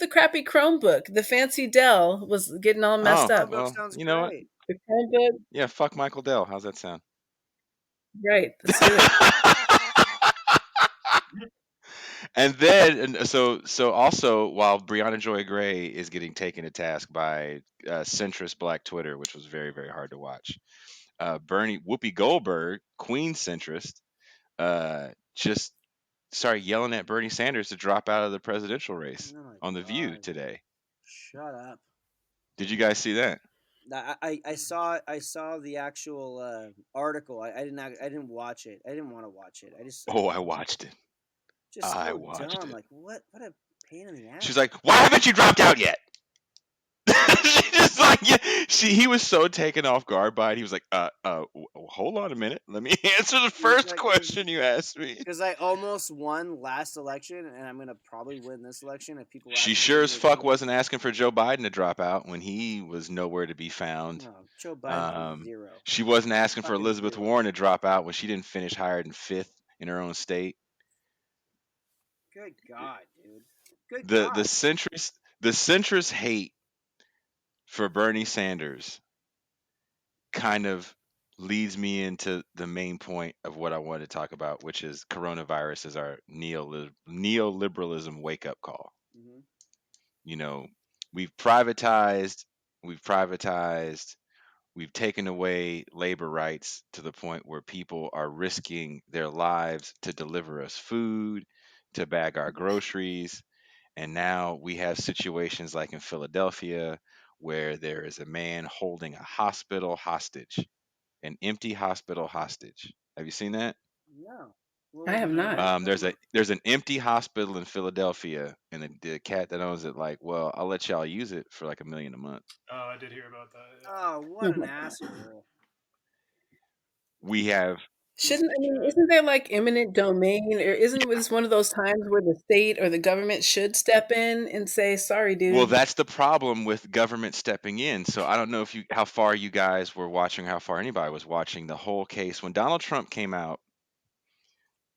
E: crappy Chromebook. The fancy Dell was getting all messed
B: Oh,
E: up.
A: Chromebook
B: well,
A: sounds
B: you know what?
A: great.
E: The Chromebook,
B: Yeah, fuck Michael Dell. How's that sound?
E: right? Let's do it.
B: And then, so also, while Breonna Joy Gray is getting taken to task by centrist Black Twitter, which was very, very hard to watch, Whoopi Goldberg, Queen centrist, just started yelling at Bernie Sanders to drop out of the presidential race
A: Oh my
B: on The View
A: god!
B: today.
A: Shut up.
B: Did you guys see that?
A: I saw the actual article. I didn't watch it. I didn't want to watch it. I just
B: Oh, I watched it.
A: just
B: I
A: so
B: watched
A: dumb.
B: it.
A: Like what a pain in the ass.
B: She's like, "Why haven't you dropped out yet?" She just like, yeah, he was so taken off guard by it. He was like, hold on a minute. Let me answer the first
A: like,
B: question you asked me.
A: Because I almost won last election, and I'm gonna probably win this election if people.
B: She
A: actually
B: sure
A: give
B: as
A: me a
B: fuck
A: chance.
B: wasn't asking for Joe Biden to drop out when he was nowhere to be found.
A: No, Joe Biden's zero.
B: She wasn't asking for
A: Fucking
B: Elizabeth
A: zero.
B: Warren to drop out when she didn't finish higher than fifth in her own state.
A: Good God, dude. Good
B: The
A: God.
B: the centrist hate for Bernie Sanders kind of leads me into the main point of what I wanted to talk about, which is coronavirus is our neoliberalism wake up call.
A: Mm-hmm.
B: You know, we've privatized We've taken away labor rights to the point where people are risking their lives to deliver us food, to bag our groceries. And now we have situations like in Philadelphia where there is a man holding a hospital hostage, an empty hospital hostage. Have you seen that?
A: No. What
E: I
A: was
E: have
A: it? What
E: not.
A: was it talking about?
B: There's an empty hospital in Philadelphia, and the cat that owns it like, well, I'll let y'all use it for like $1 million a month.
D: Oh, I did hear about that. Yeah.
A: Oh, what an asshole!
B: We have
A: Piece
E: Shouldn't
A: of
E: I mean?
A: shit.
E: Isn't there like eminent domain, or isn't this one of those times where the state or the government should step in and say, "Sorry,
B: Well,
E: dude"?
B: that's the problem with government stepping in. So I don't know if you how far you guys were watching, how far anybody was watching the whole case when Donald Trump came out.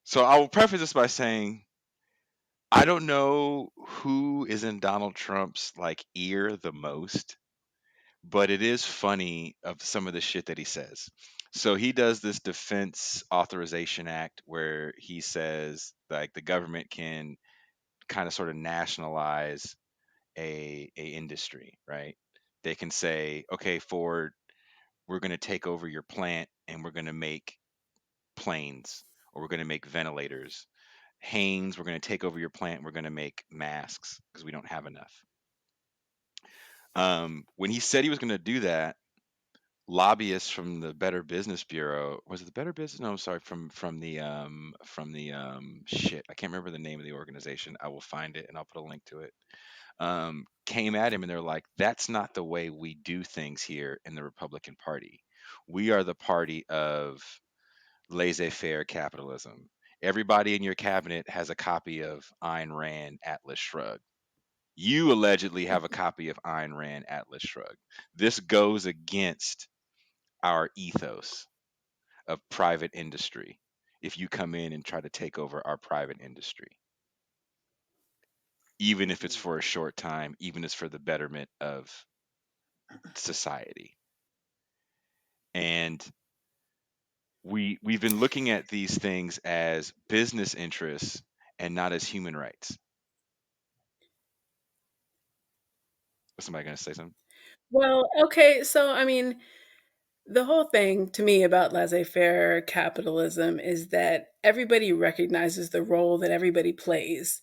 B: So I will preface this by saying I don't know who is in Donald Trump's like ear the most, but it is funny of some of the shit that he says. So he does this Defense Authorization Act where he says like the government can kind of sort of nationalize a industry, right? They can say, okay, Ford, we're going to take over your plant and we're going to make planes or we're going to make ventilators. Haynes, we're going to take over your plant and we're going to make masks because we don't have enough. When he said he was going to do that, lobbyists from the Better Business Bureau, was it the Better Business? No, sorry, from the shit. I can't remember the name of the organization. I will find it and I'll put a link to it. Came at him and they're like, that's not the way we do things here in the Republican Party. We are the party of laissez faire capitalism. Everybody in your cabinet has a copy of Ayn Rand Atlas Shrugged. You allegedly have a copy of Ayn Rand Atlas Shrugged. This goes against our ethos of private industry if you come in and try to take over our private industry, even if it's for a short time, even if it's for the betterment of society. And we've been looking at these things as business interests and not as human rights. Was somebody going to say something?
E: Well, okay, so I mean, the whole thing to me about laissez-faire capitalism is that everybody recognizes the role that everybody plays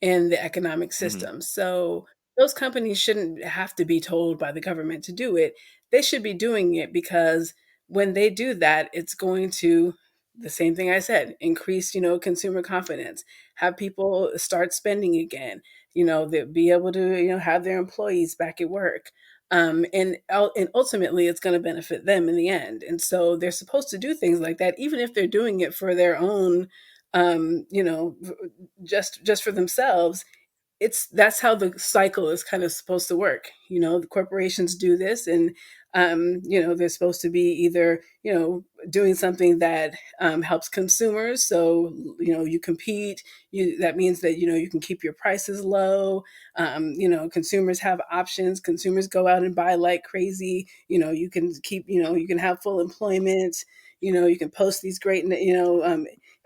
E: in the economic
B: Hmm.
E: system. So those companies shouldn't have to be told by the government to do it. They should be doing it because when they do that, it's going to, the same thing I said, increase, consumer confidence, have people start spending again, they be able to, have their employees back at work. And ultimately it's going to benefit them in the end. And so they're supposed to do things like that, even if they're doing it for their own, um, you know, just for themselves. That's how the cycle is kind of supposed to work. The corporations do this, and they're supposed to be either doing something that helps consumers. So you compete. That means that you can keep your prices low. Consumers have options. Consumers go out and buy like crazy. You can keep. You can have full employment. You can post these great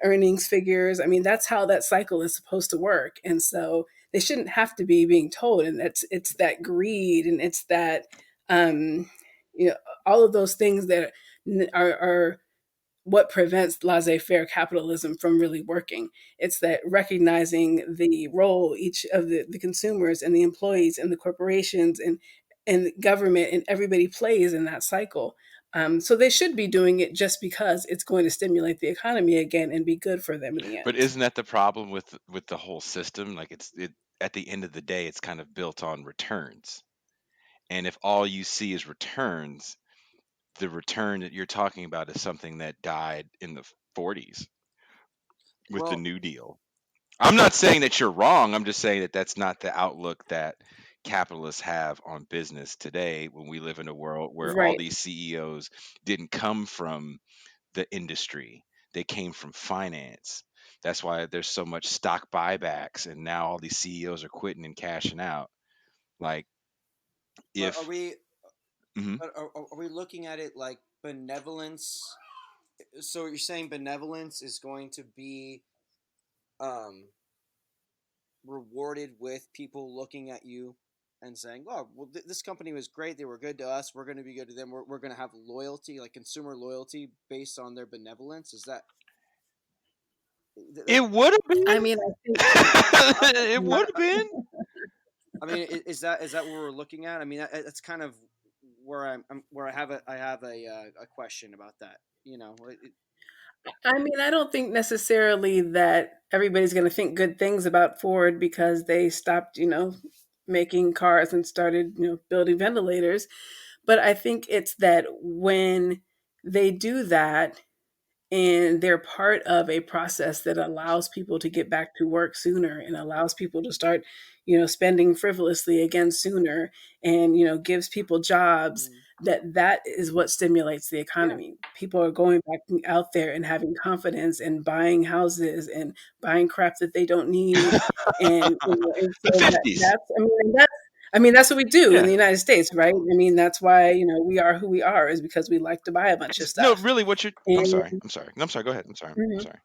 E: earnings figures. I mean, that's how that cycle is supposed to work. And so they shouldn't have to be being told. And it's that greed, and it's that um, you know all of those things that are what prevents laissez-faire capitalism from really working. It's that recognizing the role each of the consumers and the employees and the corporations and government and everybody plays in that cycle. So they should be doing it just because it's going to stimulate the economy again and be good for them in the
B: But
E: end.
B: isn't that the problem with the whole system? Like it at the end of the day, it's kind of built on returns. And if all you see is returns, the return that you're talking about is something that died in the 40s with the
A: Well,
B: New Deal. I'm not saying that you're wrong. I'm just saying that that's not the outlook that capitalists have on business today when we live in a world where all
E: Right.
B: these CEOs didn't come from the industry. They came from finance. That's why there's so much stock buybacks and now all these CEOs are quitting and cashing out. Like
A: but are
B: if
A: we?
B: mhm.
A: But are we looking at it like benevolence? So you're saying benevolence is going to be um, rewarded with people looking at you and saying, "Oh, well, this company was great. They were good to us. We're going to be good to them. We're going to have loyalty, like consumer loyalty, based on their benevolence." Is that
B: It would have
E: I
B: been.
E: mean, I think.
B: It would have been.
A: I mean, is that what we're looking at? I mean, that's kind of where where I have a question about that. You know,
E: I mean, I don't think necessarily that everybody's going to think good things about Ford because they stopped, making cars and started, building ventilators. But I think it's that when they do that, and they're part of a process that allows people to get back to work sooner and allows people to start spending frivolously again sooner, and gives people jobs, that is what stimulates the
A: yeah,
E: economy. People are going back out there and having confidence and buying houses and buying crap that they don't need, and so
B: The 50s.
E: that's what we do in
B: Yeah.
E: the United States, right? I mean, that's why we are who we are, is because we like to buy a bunch of
B: No,
E: stuff.
B: really, what you're. I'm
E: And
B: sorry. I'm sorry. No, I'm sorry. Go ahead. I'm sorry. I'm
E: mhm.
B: sorry.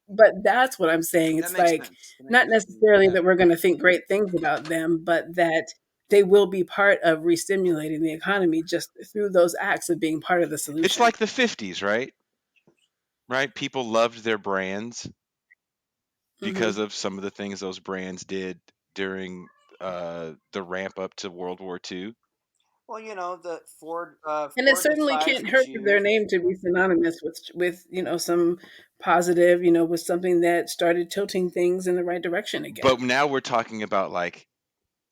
E: But that's what I'm saying.
A: that
E: It's
A: makes
E: like
A: sense. That makes
E: not
A: sense.
E: necessarily
A: Yeah.
E: that we're going to think great things about them, but that they will be part of re-stimulating the economy just through those acts of being part of the
B: It's
E: solution.
B: like the 50s, right? Right? People loved their brands
E: Hmm.
B: because of some of the things those brands did during the ramp up to World War II.
A: Well, the
E: And it
A: Ford
E: certainly
A: defies
E: can't
A: the
E: hurt for their
A: Jews.
E: name to be synonymous with some positive, with something that started tilting things in the right direction
B: But
E: again.
B: now we're talking about like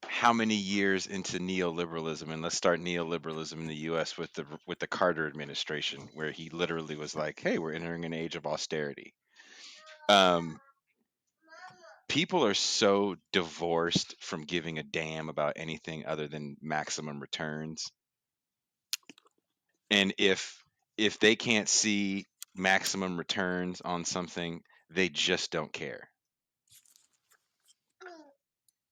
B: how many years into neoliberalism, and let's start neoliberalism in the US with the Carter administration, where he literally was like, hey, we're entering an age of austerity. Um, People are so divorced from giving a damn about anything other than maximum returns. And if they can't see maximum returns on something, they just don't care.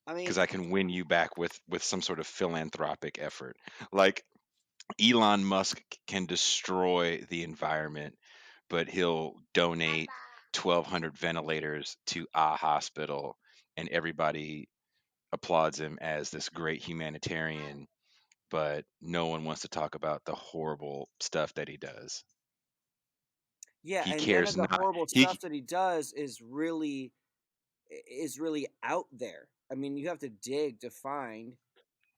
A: I mean,
B: Because I can win you back with some sort of philanthropic effort. Like Elon Musk can destroy the environment, but he'll donate 1,200 ventilators to a hospital, and everybody applauds him as this great humanitarian, but no one wants to talk about the horrible stuff that he does.
A: yeah,
B: He
A: and none
B: cares
A: of the
B: not.
A: horrible
B: He
A: stuff that he does is really out there. I mean, you have to dig to find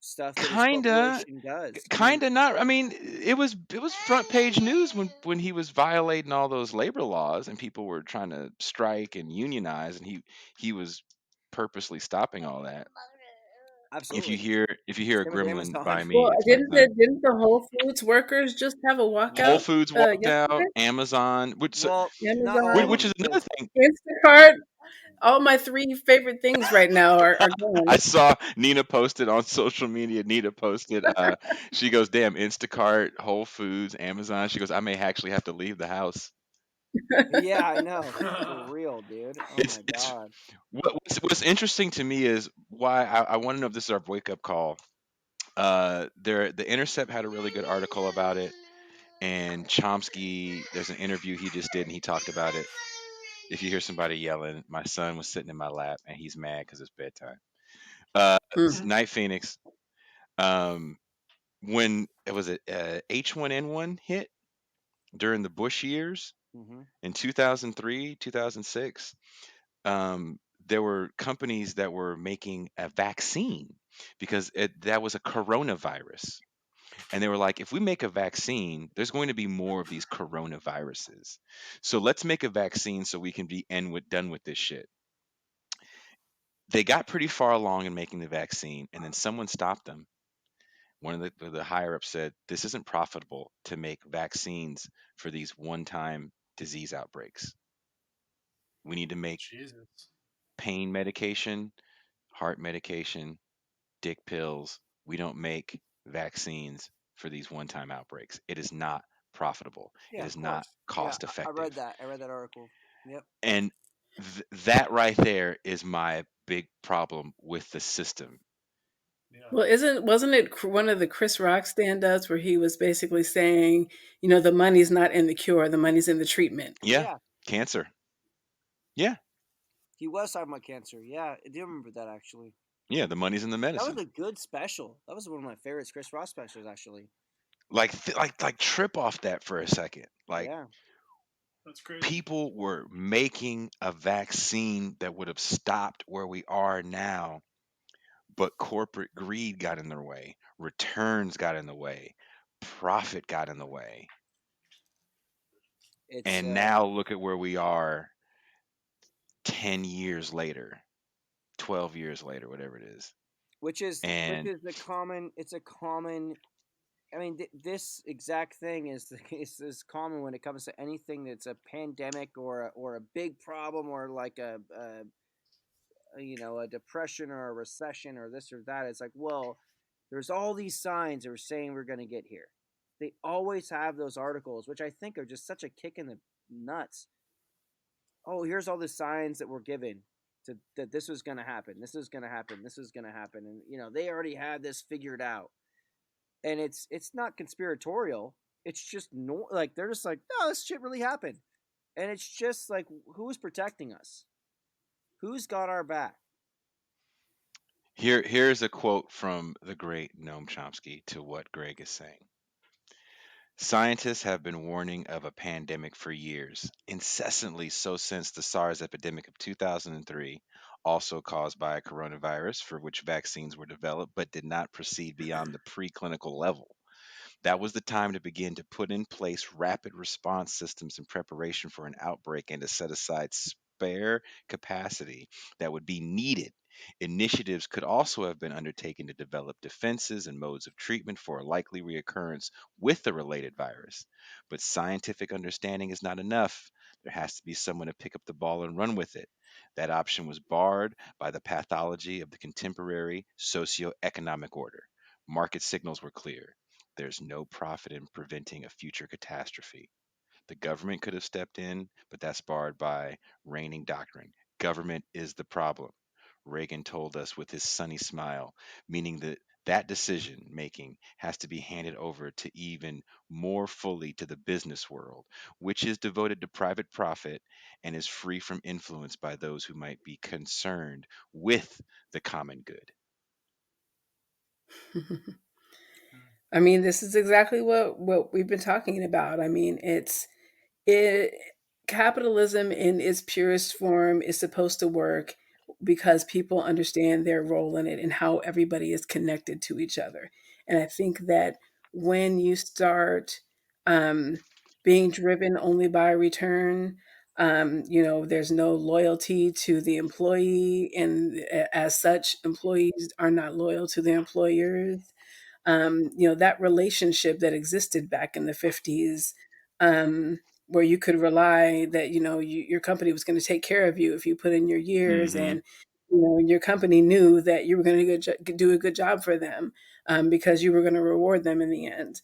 A: stuff that his
B: kinda
A: corporation does. I mean,
B: kinda not. I mean, it was front page news when he was violating all those labor laws and people were trying to strike and unionize, and he was purposely stopping all that.
A: absolutely.
B: If you hear a
A: Same with
B: gremlin by
A: Amazon.
B: me,
E: Well,
B: it's my
E: didn't
B: son.
E: the Whole Foods workers just have a
B: Whole
E: walkout
B: Foods walked out,
E: yesterday?
B: Amazon,
A: Well, not all of
E: Amazon,
B: which
A: them
B: is another
A: because
B: thing.
E: Instacart, all my three favorite things right now are
B: I
E: gone.
B: saw Nina posted on social media. Nina posted, she goes, "Damn, Instacart, Whole Foods, Amazon." She goes, "I may actually have to leave the house."
A: yeah, I know for real, dude. Oh
B: It's
A: my
B: it's
A: god.
B: what's interesting to me is why I want to know if this is our wake up call. The Intercept had a really good article about it, and Chomsky. There's an interview he just did, and he talked about it. If you hear somebody yelling, my son was sitting in my lap, and he's mad because it's bedtime.
E: Mm.
B: Night Phoenix. Um, when it was H1N1 hit during the Bush years
A: Hmm.
B: in 2003, 2006, there were companies that were making a vaccine because that was a coronavirus. And they were like, if we make a vaccine, there's going to be more of these coronaviruses. So let's make a vaccine so we can be done with this shit. They got pretty far along in making the vaccine, and then someone stopped them. One of the higher ups said, this isn't profitable to make vaccines for these one time disease outbreaks. We need to make
D: Jesus.
B: pain medication, heart medication, dick pills. We don't make vaccines for these one time outbreaks. It is not profitable. It
A: Yeah, of
B: is not
A: course. Yeah,
B: cost
A: I read
B: effective.
A: that. I read that article. Yep.
B: And that right there is my big problem with the system.
D: Yeah.
E: Well, wasn't it one of the Chris Rock stand-ups where he was basically saying, the money's not in the cure, the money's in the treatment.
B: Yeah,
A: Yeah,
B: cancer. Yeah.
A: he was talking about cancer. Yeah, I do remember that actually.
B: Yeah, the money's in the
A: That was
B: medicine.
A: a good special. That was one of my favorites Chris Ross specials, actually.
B: Like trip off that for a second. Like
A: Yeah.
D: That's crazy.
B: people were making a vaccine that would have stopped where we are now, but corporate greed got in their way, returns got in the way, profit got in the way.
A: It's
B: And now look at where we are 10 years later, 12 years later, whatever it is.
A: which
B: And
A: is the common. It's a common. I mean, this exact thing is common when it comes to anything that's a pandemic or a big problem or like a depression or a recession or this or that. It's like, well, there's all these signs that are saying we're going to get here. They always have those articles, which I think are just such a kick in the nuts. Oh, here's all the signs that were given that this was going to happen. This is going to happen. This is going to happen, and they already had this figured out. And it's not conspiratorial. It's just like they're just like, no, this shit really happened, and it's just like, who's protecting us? Who's got our back?
B: here's a quote from the great Noam Chomsky to what Greg is saying. Scientists have been warning of a pandemic for years, incessantly so since the SARS epidemic of 2003, also caused by a coronavirus for which vaccines were developed but did not proceed beyond the preclinical level. That was the time to begin to put in place rapid response systems in preparation for an outbreak and to set aside spare capacity that would be needed. Initiatives could also have been undertaken to develop defenses and modes of treatment for a likely reoccurrence with the related virus. But scientific understanding is not enough. There has to be someone to pick up the ball and run with it. That option was barred by the pathology of the contemporary socio-economic order. Market signals were clear. There's no profit in preventing a future catastrophe. The government could have stepped in, but that's barred by reigning doctrine. Government is the problem. Reagan told us with his sunny smile, meaning that that decision making has to be handed over to even more fully to the business world, which is devoted to private profit and is free from influence by those who might be concerned with the common good.
E: I mean, this is exactly what we've been talking about. I mean, it capitalism in its purest form is supposed to work because people understand their role in it and how everybody is connected to each other. And I think that when you start um, being driven only by return, there's no loyalty to the employee, and as such, employees are not loyal to their employers. That relationship that existed back in the 50s, where you could rely that, your company was going to take care of you if you put in your years,
B: Hmm.
E: and, your company knew that you were going to do a good job for them, because you were going to reward them in the end.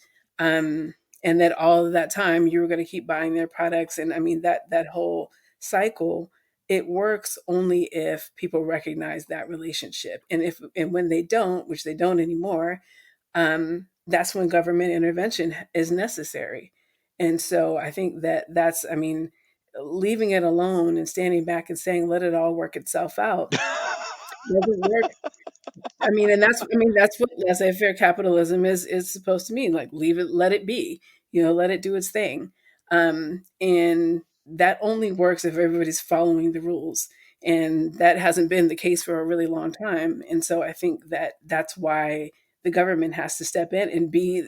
E: And that all of that time you were going to keep buying their products. And I mean, that whole cycle, it works only if people recognize that relationship. And when they don't, which they don't anymore, that's when government intervention is necessary. And so I think I mean, leaving it alone and standing back and saying, let it all work itself out doesn't work. That's what laissez-faire capitalism is supposed to mean. Like, leave it, let it be, let it do its thing. And that only works if everybody's following the rules. And that hasn't been the case for a really long time. And so I think that that's why the government has to step in and be,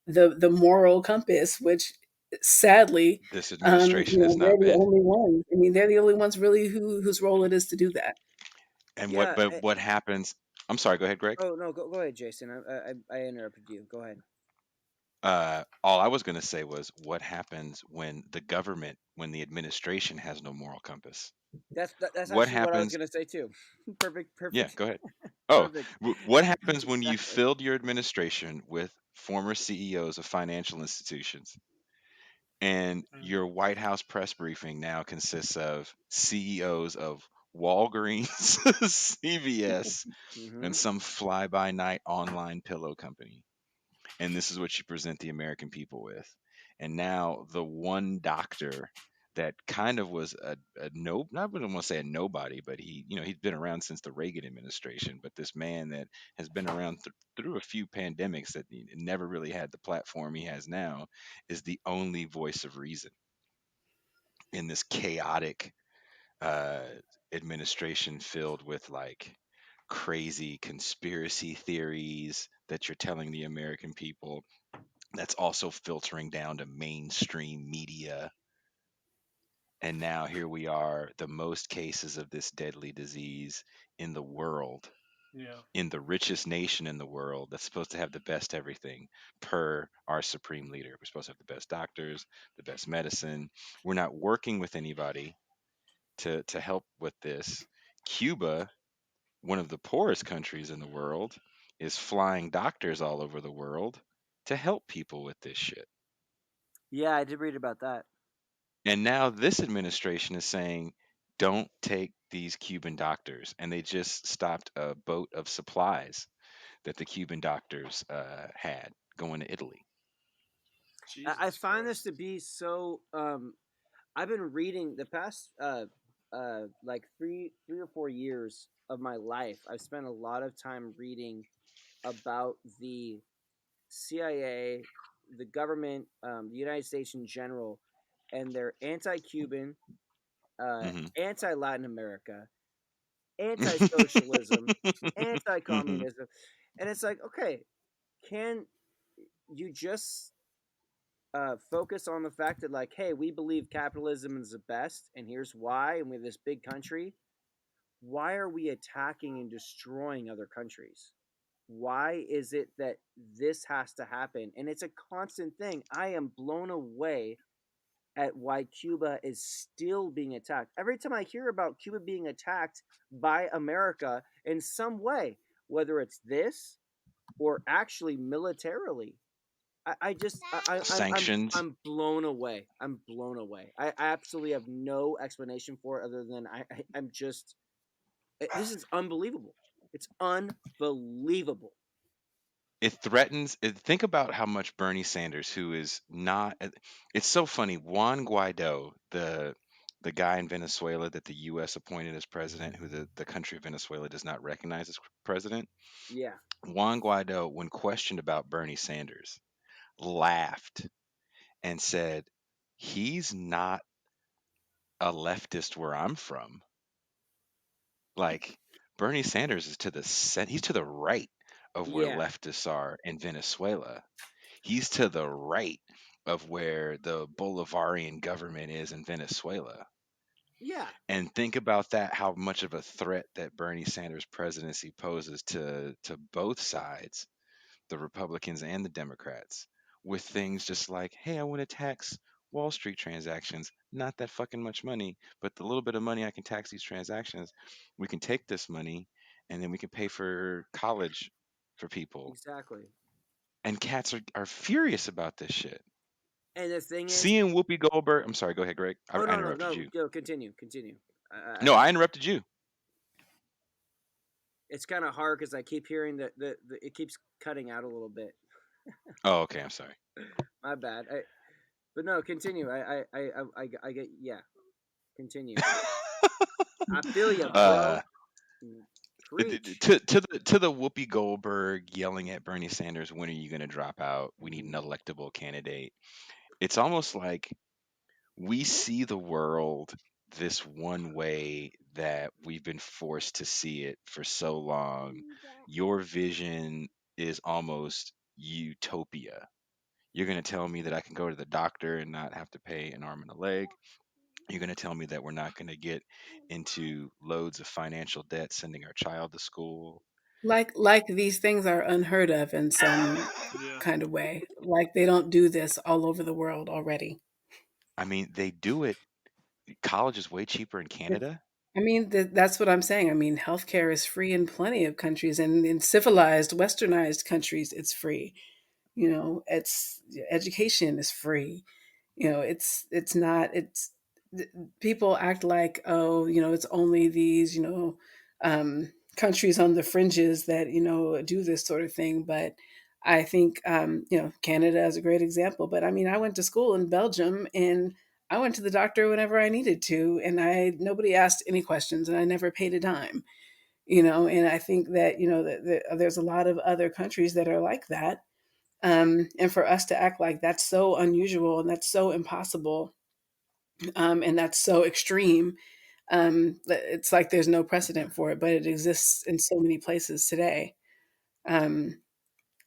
E: the moral compass, which sadly,
B: This administration has
E: they're
B: not
E: the
B: been.
E: only ones. I mean, they're the only ones really whose role it is to do that.
B: And
A: Yeah.
B: what happens? I'm sorry. Go ahead, Greg.
A: Oh no, go ahead, Jason. I interrupted you. Go ahead.
B: All I was going to say was what happens when the government, when the administration has no moral compass.
A: That's
B: What
A: actually what I was
B: happens?
A: gonna say too. Perfect.
B: Yeah,
A: Perfect.
B: go ahead. Oh,
A: Perfect.
B: what happens when you
A: Exactly.
B: filled your administration with former CEOs of financial institutions, and your White House press briefing now consists of CEOs of Walgreens, CVS,
A: Mm-hmm.
B: and some fly-by-night online pillow company? And this is what you present the American people with. And now the one doctor that kind of was a no, not want to say a nobody, but he's been around since the Reagan administration. But this man that has been around through a few pandemics that he never really had the platform he has now is the only voice of reason in this chaotic uh, administration filled with like crazy conspiracy theories that you're telling the American people. That's also filtering down to mainstream media. And now here we are, the most cases of this deadly disease in the world,
D: Yeah.
B: in the richest nation in the world that's supposed to have the best everything per our supreme leader. We're supposed to have the best doctors, the best medicine. We're not working with anybody to help with this. Cuba, one of the poorest countries in the world, is flying doctors all over the world to help people with this shit.
A: Yeah, I did read about that.
B: And now this administration is saying, don't take these Cuban doctors. And they just stopped a boat of supplies that the Cuban doctors had going to Italy.
A: I
D: Jesus
A: find this
D: Christ.
A: to be so. I've been reading the past like three or 4 years of my life. I've spent a lot of time reading about the CIA, the government, the United States in general, and their anti-Cuban,
B: Hmm.
A: anti-Latin America, anti-socialism,
B: Hmm.
A: anti-communism, and it's like, okay, can you just focus on the fact that, like, hey, we believe capitalism is the best, and here's why, and we have this big country. Why are we attacking and destroying other countries? Why is it that this has to happen? And it's a constant thing. I am blown away at why Cuba is still being attacked. Every time I hear about Cuba being attacked by America in some way, whether it's this or actually militarily, I just
B: Sanctions.
A: I'm blown away. I'm blown away. I absolutely have no explanation for it other than I'm just this is unbelievable. It's unbelievable.
B: It threatens. Think about how much Bernie Sanders, who is not. It's so funny. Juan Guaido, the guy in Venezuela that the U.S. appointed as president, who the country of Venezuela does not recognize as president.
A: Yeah.
B: Juan Guaido, when questioned about Bernie Sanders, laughed and said, "He's not a leftist where I'm from. Like Bernie Sanders is to the he's to the right of where
A: Yeah.
B: leftists are in Venezuela. He's to the right of where the Bolivarian government is in Venezuela."
A: Yeah.
B: And think about that, how much of a threat that Bernie Sanders' presidency poses to both sides, the Republicans and the Democrats, with things just like, hey, I want to tax Wall Street transactions, not that fucking much money, but the little bit of money I can tax these transactions, we can take this money and then we can pay for college for people.
A: Exactly.
B: And cats are furious about this shit.
A: And the thing is,
B: Seeing Whoopi Goldberg, I'm sorry, go ahead, Greg.
A: oh
B: I
A: no no
B: interrupted
A: no,
B: you.
A: go continue continue.
B: No, I interrupted you.
A: It's kind of hard because I keep hearing that the it keeps cutting out a little bit.
B: Oh, okay, I'm sorry.
A: My bad. But no, continue. I get yeah. Continue. I feel you, bro.
B: uh,
A: Preach.
B: to the Whoopi Goldberg yelling at Bernie Sanders, when are you going to drop out? We need an electable candidate. It's almost like we see the world this one way that we've been forced to see it for so long. Your vision is almost utopia. You're going to tell me that I can go to the doctor and not have to pay an arm and a leg. You're going to tell me that we're not going to get into loads of financial debt sending our child to school.
E: Like these things are unheard of in some
D: Yeah.
E: kind of way. Like they don't do this all over the world already.
B: I mean, they do it. College is way cheaper in
E: It's,
B: Canada.
E: I mean, that's what I'm saying. I mean, healthcare is free in plenty of countries, and in civilized, westernized countries, it's free. It's education is free. It's not. Th- People act like, oh, it's only these countries on the fringes that do this sort of thing. But I think Canada is a great example. But I mean, I went to school in Belgium, and I went to the doctor whenever I needed to, and I nobody asked any questions, and I never paid a dime. And I think that that there's a lot of other countries that are like that, and for us to act like that's so unusual and that's so impossible, and that's so extreme, it's like there's no precedent for it, but it exists in so many places today. Um,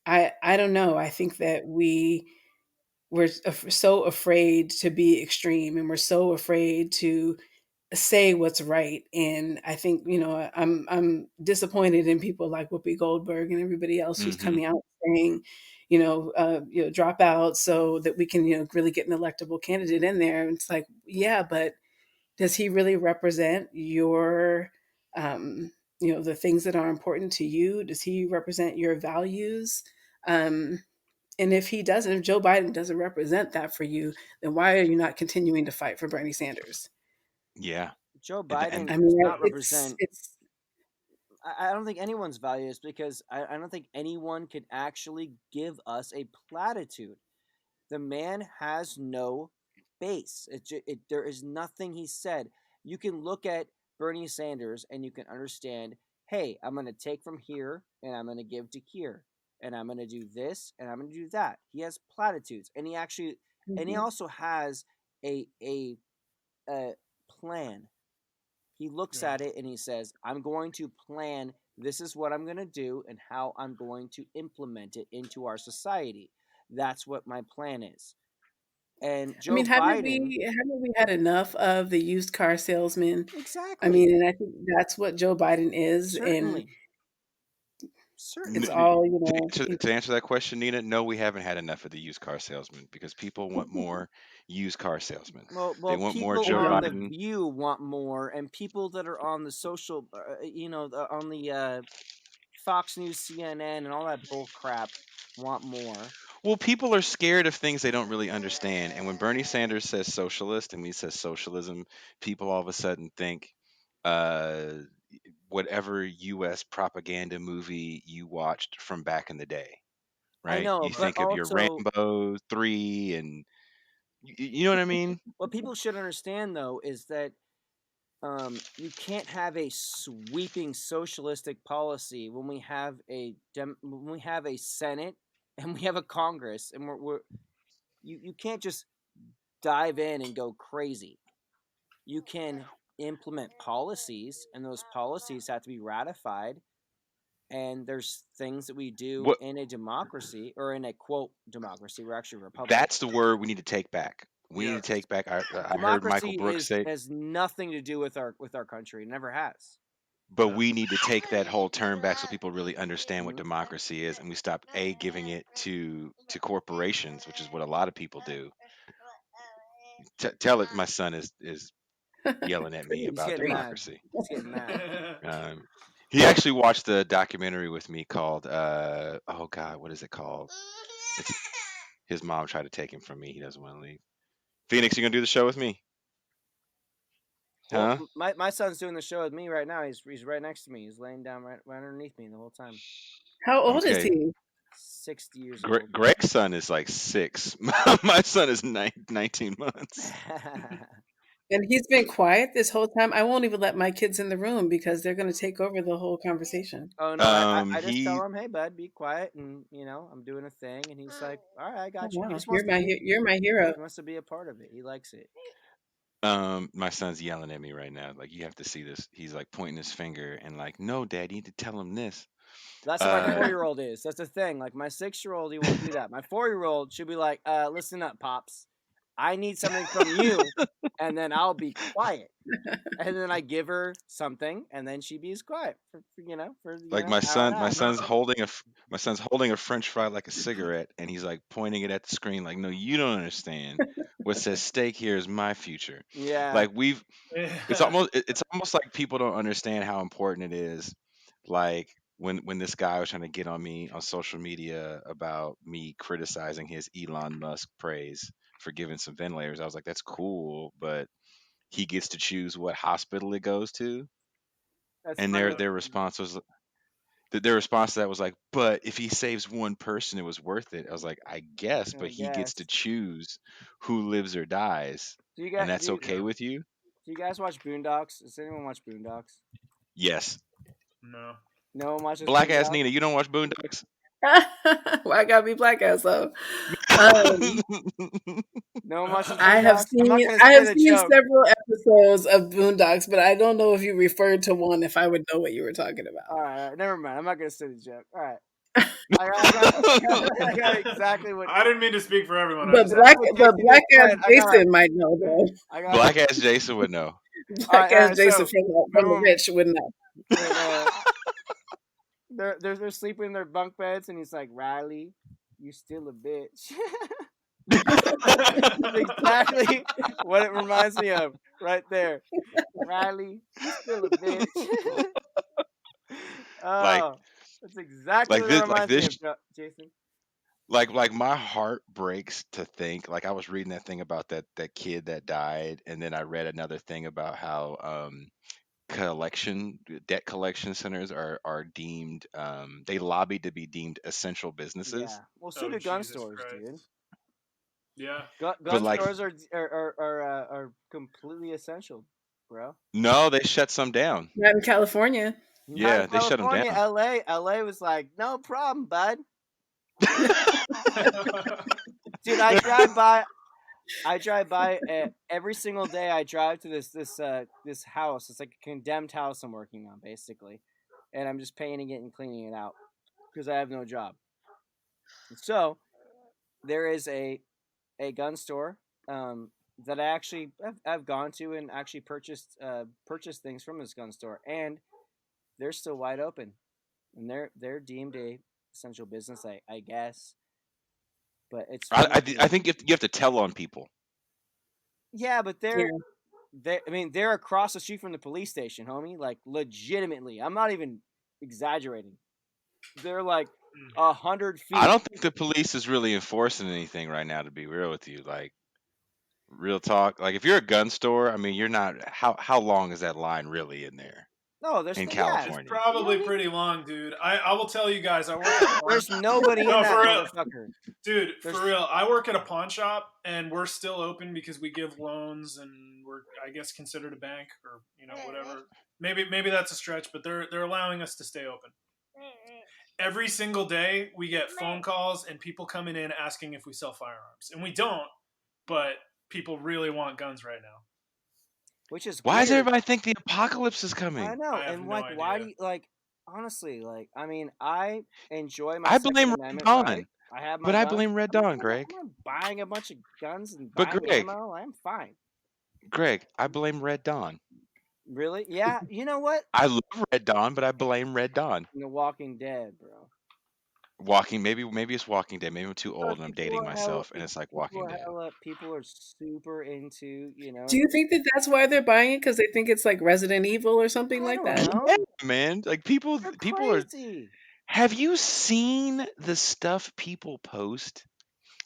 E: I don't know. I think that we're so afraid to be extreme, and we're so afraid to say what's right. And I think I'm disappointed in people like Whoopi Goldberg and everybody else who's
B: Hmm.
E: coming out saying, drop out so that we can really get an electable candidate in there. And it's like, yeah, but does he really represent your the things that are important to you? Does he represent your values? Um, and if he doesn't, if Joe Biden doesn't represent that for you, then why are you not continuing to fight for Bernie Sanders?
B: Yeah,
A: Joe
B: and
A: Biden
E: I
A: does
E: mean,
A: not represent. I don't think anyone's values, because I don't think anyone could actually give us a platitude. The man has no base. There is nothing he said. You can look at Bernie Sanders and you can understand, hey, I'm going to take from here and I'm going to give to here. And I'm going to do this and I'm going to do that. He has platitudes, and he
E: Mhm.
A: also has a plan. He looks
D: Yeah.
A: at it and he says, I'm going to plan, this is what I'm going to do and how I'm going to implement it into our society. That's what my plan is. And
E: I
A: Joe
E: mean,
A: Biden,
E: haven't we had enough of the used car salesman? I
A: exactly,
E: mean, and I think that's what Joe Biden is, and
A: certainly,
E: it's
B: n-
A: certainly.
B: n-
E: all
B: to answer that question, Nina, no, we haven't had enough of the used car salesman because people want more used car salesmen. They
A: Well,
B: want more
A: people
E: I
B: Joe
A: on the
E: don't.
B: Biden.
A: View want more, and people that are on the social, on the Fox News, CNN, and all that bull crap want more.
B: Well, people are scared of things they don't really understand. And when Bernie Sanders says socialist and he says socialism, people all of a sudden think uh, whatever U.S. propaganda movie you watched from back in the day,
A: I
B: right?
A: know,
B: You
A: but
B: think of your
A: also
B: Rambo 3 and you know what I mean?
A: what people should understand, though, is that you can't have a sweeping socialistic policy when we have when we have a Senate and we have a Congress, and you can't just dive in and go crazy. You can implement policies, and those policies have to be ratified. And there's things that we do
B: What
A: in a democracy, or in a quote democracy. We're actually a republic.
B: That's the word we need to take back. We need to
D: Yes.
B: take back. I heard Michael
A: Democracy
B: Brooks
A: is
B: say,
A: has nothing to do with our country. It never has.
B: but
D: Yeah.
B: we need to take that whole term back so people really understand what
A: Mhm.
B: democracy is, and we stop giving it to corporations, which is what a lot of people do. Tell it my son is yelling at me
A: He's
B: about
A: getting
E: Preach.
A: mad.
B: democracy.
A: He's getting mad.
B: Um, he actually watched a documentary with me called oh God, what is it called? It's, his mom tried to take him from me. He doesn't want to leave. Phoenix, you gonna do the show with me?
A: Well,
B: Huh?
A: my son's doing the show with me right now. He's right next to me. He's laying down right underneath me the whole time.
E: How old is
B: Okay.
E: he?
A: 60 years old.
B: Greg's son is like 6. My son is 19 months.
E: And he's been quiet this whole time. I won't even let my kids in the room because they're going to take over the whole conversation.
A: Oh no, I just
B: He
A: tell him, hey bud, be quiet, and I'm doing a thing, and he's like, all right, I
E: Oh,
A: got you. He
E: wow,
A: just wants to be.
E: you're my hero.
A: He wants to be a part of it. He likes it.
B: My son's yelling at me right now. Like you have to see this. He's like pointing his finger and like, no, Dad, you need to tell him this.
A: That's what my
B: Uh,
A: 4-year-old is. That's the thing. Like my 6-year-old, he won't do that. My 4-year-old should be like, listen up, pops. I need something from you, and then I'll be quiet. And then I give her something, and then she be quiet
B: like
A: hour and a
B: my
A: half.
B: son's holding my son's holding a French fry like a cigarette, and he's like pointing it at the screen. Like, no, you don't understand. What's at stake here is my future.
A: Yeah,
B: Like we've
D: Yeah.
B: it's almost like people don't understand how important it is. Like when this guy was trying to get on me on social media about me criticizing his Elon Musk praise for giving some ventilators, I was like, that's cool, but he gets to choose what hospital it goes to.
A: that's
B: And
A: funny.
B: their response was their response to that was like, but if he saves one person, it was worth it. I was like, I guess,
A: I
B: but he gets to
A: guess.
B: choose who lives or dies,
A: Do you
B: and
A: guys
B: that's okay
D: Yeah.
B: with you?
A: do you guys watch Boondocks? Does anyone watch Boondocks?
B: Yes.
D: No.
A: No one watches
B: Black ass
A: Boondocks.
B: Nina, you don't watch Boondocks?
E: Why I gotta be black ass though? Um,
A: No one watches
E: I have
A: Boondocks. I'm not
E: seen
A: gonna
E: I
A: say
E: have
A: the
E: seen
A: joke.
E: several episodes of Boondocks, but I don't know if you referred to one. If I would know what you were talking
A: All
E: about.
A: right, never mind. I'm not gonna say the joke. All right. I got exactly what.
D: I didn't mean to speak for everyone. I
E: But
D: just had
E: black,
D: to.
E: but
A: Jason
E: black
A: just
E: ass
A: said.
E: Jason might know though.
A: I got.
B: Black ass Jason would know.
E: Black
A: All
E: ass
A: right.
E: Jason
A: So
E: from the
A: remember
E: rich would know.
A: when they're sleeping in their bunk beds, and he's like, Riley, you still a bitch. That's exactly what it reminds me of right there. Riley, you still a bitch.
B: like
A: Oh, that's exactly
B: like
A: what it
B: this like
A: reminds me
B: this
A: of, Jason.
B: like my heart breaks to think, like I was reading that thing about that kid that died, and then I read another thing about how collection debt collection centers are deemed, they lobbied to be deemed essential businesses.
A: Yeah. Well, so
D: Oh
A: do gun
D: Jesus
A: stores,
D: Christ.
A: dude.
D: Yeah.
B: But
A: Gun
B: like,
A: stores are completely essential, bro.
B: no, they shut some down.
E: Not in California.
A: Not in
B: Yeah, they shut them
A: California,
B: down.
A: LA was like, no problem, bud. Dude, I drive by every single day. I drive to this house. It's like a condemned house I'm working on, basically, and I'm just painting it and cleaning it out because I have no job. So there is a gun store that I actually have gone to and actually purchased things from this gun store, and they're still wide open, and they're deemed a essential business, I guess. But it's really
B: I
A: weird.
B: think you have to tell on people.
A: Yeah, but
E: Yeah.
A: I mean, they're across the street from the police station, homie. Like, legitimately, I'm not even exaggerating. They're like 100 feet.
B: I don't think the police is really enforcing anything right now, to be real with you. Like, real talk. Like, if you're a gun store, I mean, you're not. How long is that line really in there
A: No, there's
B: in
A: yeah.
D: It's
B: California?
D: probably pretty long, dude. I will tell you guys, I work at a pawn
A: There's nobody in
D: No,
A: that
D: for real.
A: motherfucker.
D: Dude,
A: There's
D: for real. I work at a pawn shop and we're still open because we give loans and we're, I guess, considered a bank or, whatever. Maybe that's a stretch, but they're allowing us to stay open. Every single day we get phone calls and people coming in asking if we sell firearms. And we don't, but people really want guns right now.
A: which is
B: Why does
A: weird.
B: everybody think the apocalypse is
A: I
B: coming?
A: know,
D: I have
A: and
D: no
A: like, why do
D: idea.
A: you like? Honestly, like, I mean, I enjoy my
B: I
A: Second
B: blame Red
A: Amendment right.
B: Dawn,
A: I have my
B: but I
A: guns.
B: blame Red Dawn, Greg.
A: I'm not buying a bunch of guns and
B: But
A: buying ammo. I'm fine.
B: Greg, I blame Red Dawn.
A: Really? Yeah. You know what?
B: I love Red Dawn, but I blame Red Dawn.
A: The Walking Dead, bro.
B: Maybe it's Walking Dead. Maybe I'm too old
A: Because
B: and I'm
A: people
B: dating
A: are hella,
B: myself, and it's like Walking Dead.
A: people are super into,
E: Do you think that that's why they're buying it? Because they think it's like Resident Evil or something
A: I
E: like
A: don't
E: that?
A: know.
B: Yeah, man. Like people
A: They're
B: are.
A: crazy.
B: Have you seen the stuff people post?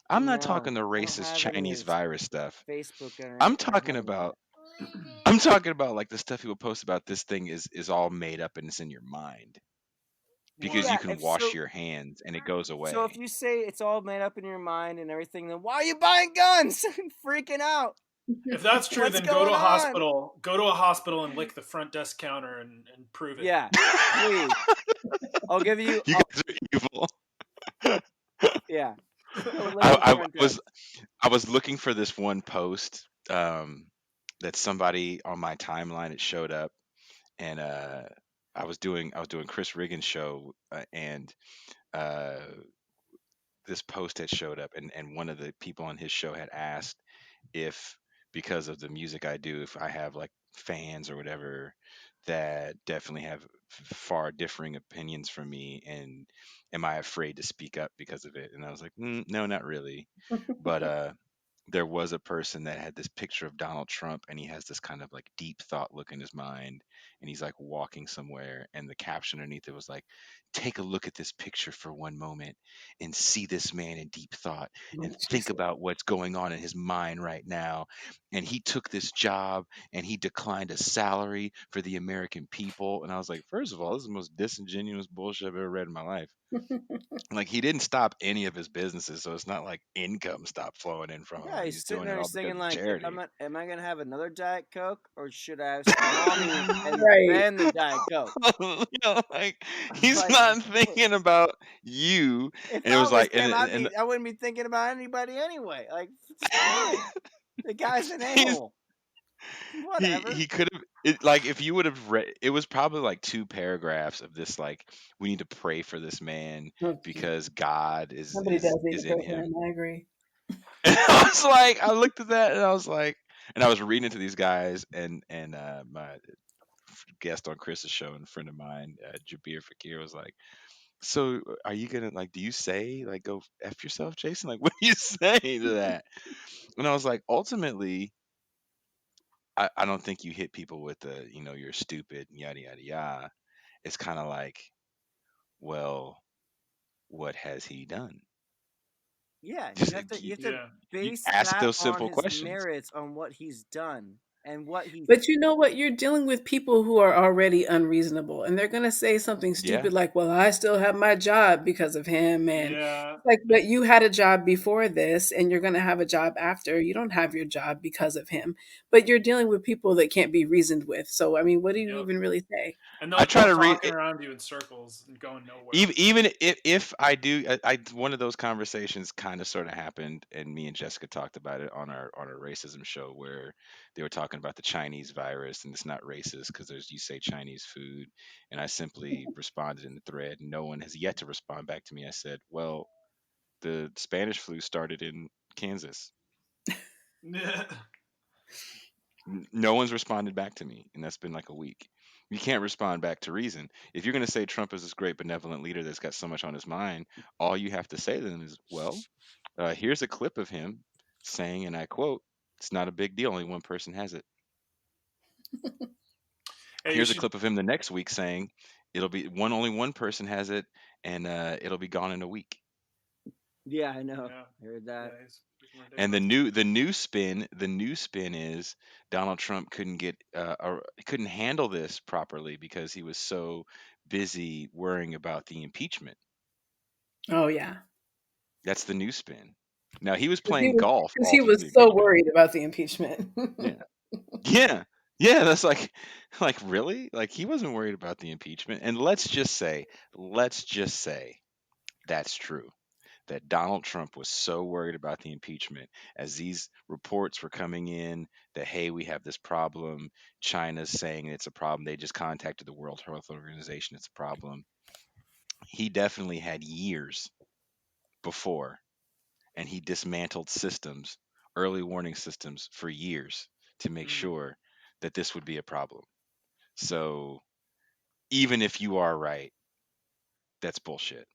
B: I'm not
A: No,
B: talking the
A: I don't
B: racist
A: have any of
B: Chinese
A: his
B: virus stuff.
A: Facebook or
B: I'm
A: I don't
B: talking
A: have any of
B: about
A: that.
B: I'm talking about like the stuff people post about this thing is all made up and it's in your mind
A: Well,
B: because
A: yeah.
B: you can
A: If
B: wash
A: so,
B: your hands and it goes
A: so if
B: away.
A: you say it's all made up in your mind and everything, then why are you buying guns and freaking out?
D: If that's true,
A: What's
D: then go to
A: going
D: a
A: on?
D: hospital. Go to a hospital and lick the front desk counter and prove it.
A: Yeah, please. I'll give you.
B: You guys are evil.
A: Yeah. Go lick the
B: I
A: front
B: was
A: desk.
B: I was looking for this one post that somebody on my timeline, it showed up, and I was doing Chris Riggins' show, and uh, this post had showed up, and one of the people on his show had asked if, because of the music I do, if I have like fans or whatever that definitely have far differing opinions from me, and am I afraid to speak up because of it? And I was like, no, not really. But there was a person that had this picture of Donald Trump, and he has this kind of like deep thought look in his mind, and he's like walking somewhere, and the caption underneath it was like, take a look at this picture for one moment and see this man in deep thought
E: Oh,
B: and think
E: Jesus.
B: about what's going on in his mind right now. And he took this job and he declined a salary for the American people. And I was like, first of all, this is the most disingenuous bullshit I've ever read in my life. Like, he didn't stop any of his businesses, so it's not like income stopped flowing in from him.
A: Yeah, he's
B: He's
A: sitting
B: doing it
A: there.
B: all
A: He's
B: because
A: thinking
B: of
A: like,
B: charity.
A: am I gonna have another Diet Coke, or should I have some mommy and
E: Right.
A: then the Diet Coke?
B: You know, like, he's
A: Like,
B: not thinking about you.
A: if
B: And it
A: I
B: was
A: was
B: like,
A: him,
B: and
A: I wouldn't be thinking about anybody anyway. Like, screw it. The guy's an a
B: he's
A: hole.
B: he
A: Whatever.
B: he could have it, like, if you would have read, it was probably like 2 paragraphs of this, like, we need to pray for this man
E: Oh, Jesus.
B: because God
E: Somebody does need to
B: is
E: pray
B: in
E: for
B: him.
E: him. I agree.
B: And I was like, I looked at that and I was like, and I was reading it to these guys, and my guest on Chris's show and a friend of mine, Jabir Fakir, was like, so are you gonna, like, do you say, like, go F yourself, Jason? Like, what do you say to that? And I was like, ultimately, I don't think you hit people with the, you're stupid, yada yada yada. It's kind of like, well, what has he done?
A: Yeah,
B: Just
A: you have to
D: Yeah.
B: you
A: base
B: ask
A: that
B: those
A: on
B: simple
A: his
B: questions.
A: merits, on what he's done and what he.
E: But you know what? You're dealing with people who are already unreasonable, and they're going to say something
B: Yeah,
E: stupid like, well, I still have my job because of him. And
D: Yeah.
E: it's like, but you had a job before this, and you're going to have a job after. You don't have your job because of him, but you're dealing with people that can't be reasoned with. So, I mean, what do you
D: Yep.
E: even really say?
D: And
B: I try
D: they'll
B: to read.
D: talk around you in circles and going nowhere.
B: Even if I do, one of those conversations kind of sort of happened, and me and Jessica talked about it on our racism show, where they were talking about the Chinese virus, and it's not racist because there's, you say Chinese food, and I simply responded in the thread. No one has yet to respond back to me. I said, well, the Spanish flu started in Kansas.
D: Yeah.
B: No one's responded back to me, and that's been like a week. You can't respond back to reason. If you're going to say Trump is this great benevolent leader that's got so much on his mind, all you have to say to them is, well, here's a clip of him saying, and I quote, it's not a big deal, only one person has it.
D: Hey, you
B: Here's a
D: should.
B: clip of him the next week saying, only one person has it, and it'll be gone in a week.
A: Yeah, I know.
D: Yeah.
A: I heard
D: Yeah.
A: that.
D: He's freaking
B: And
D: ridiculous.
B: the new spin is Donald Trump couldn't handle this properly because he was so busy worrying about the impeachment.
E: Oh, yeah.
B: That's the new spin. Now, he was
E: Because he
B: playing
E: was,
B: golf
E: 'cause
B: all
E: he
B: through
E: was
B: the
E: so
B: impeachment.
E: worried about the impeachment.
B: Yeah. Yeah. Yeah, that's like like, really? Like, he wasn't worried about the impeachment. And let's just say that's true. That Donald Trump was so worried about the impeachment as these reports were coming in that, hey, we have this problem. China's saying it's a problem. They just contacted the World Health Organization. It's a problem. He definitely had years before, and he dismantled systems, early warning systems for years to make
D: Mm.
B: sure that this would be a problem. So even if you are right, that's bullshit.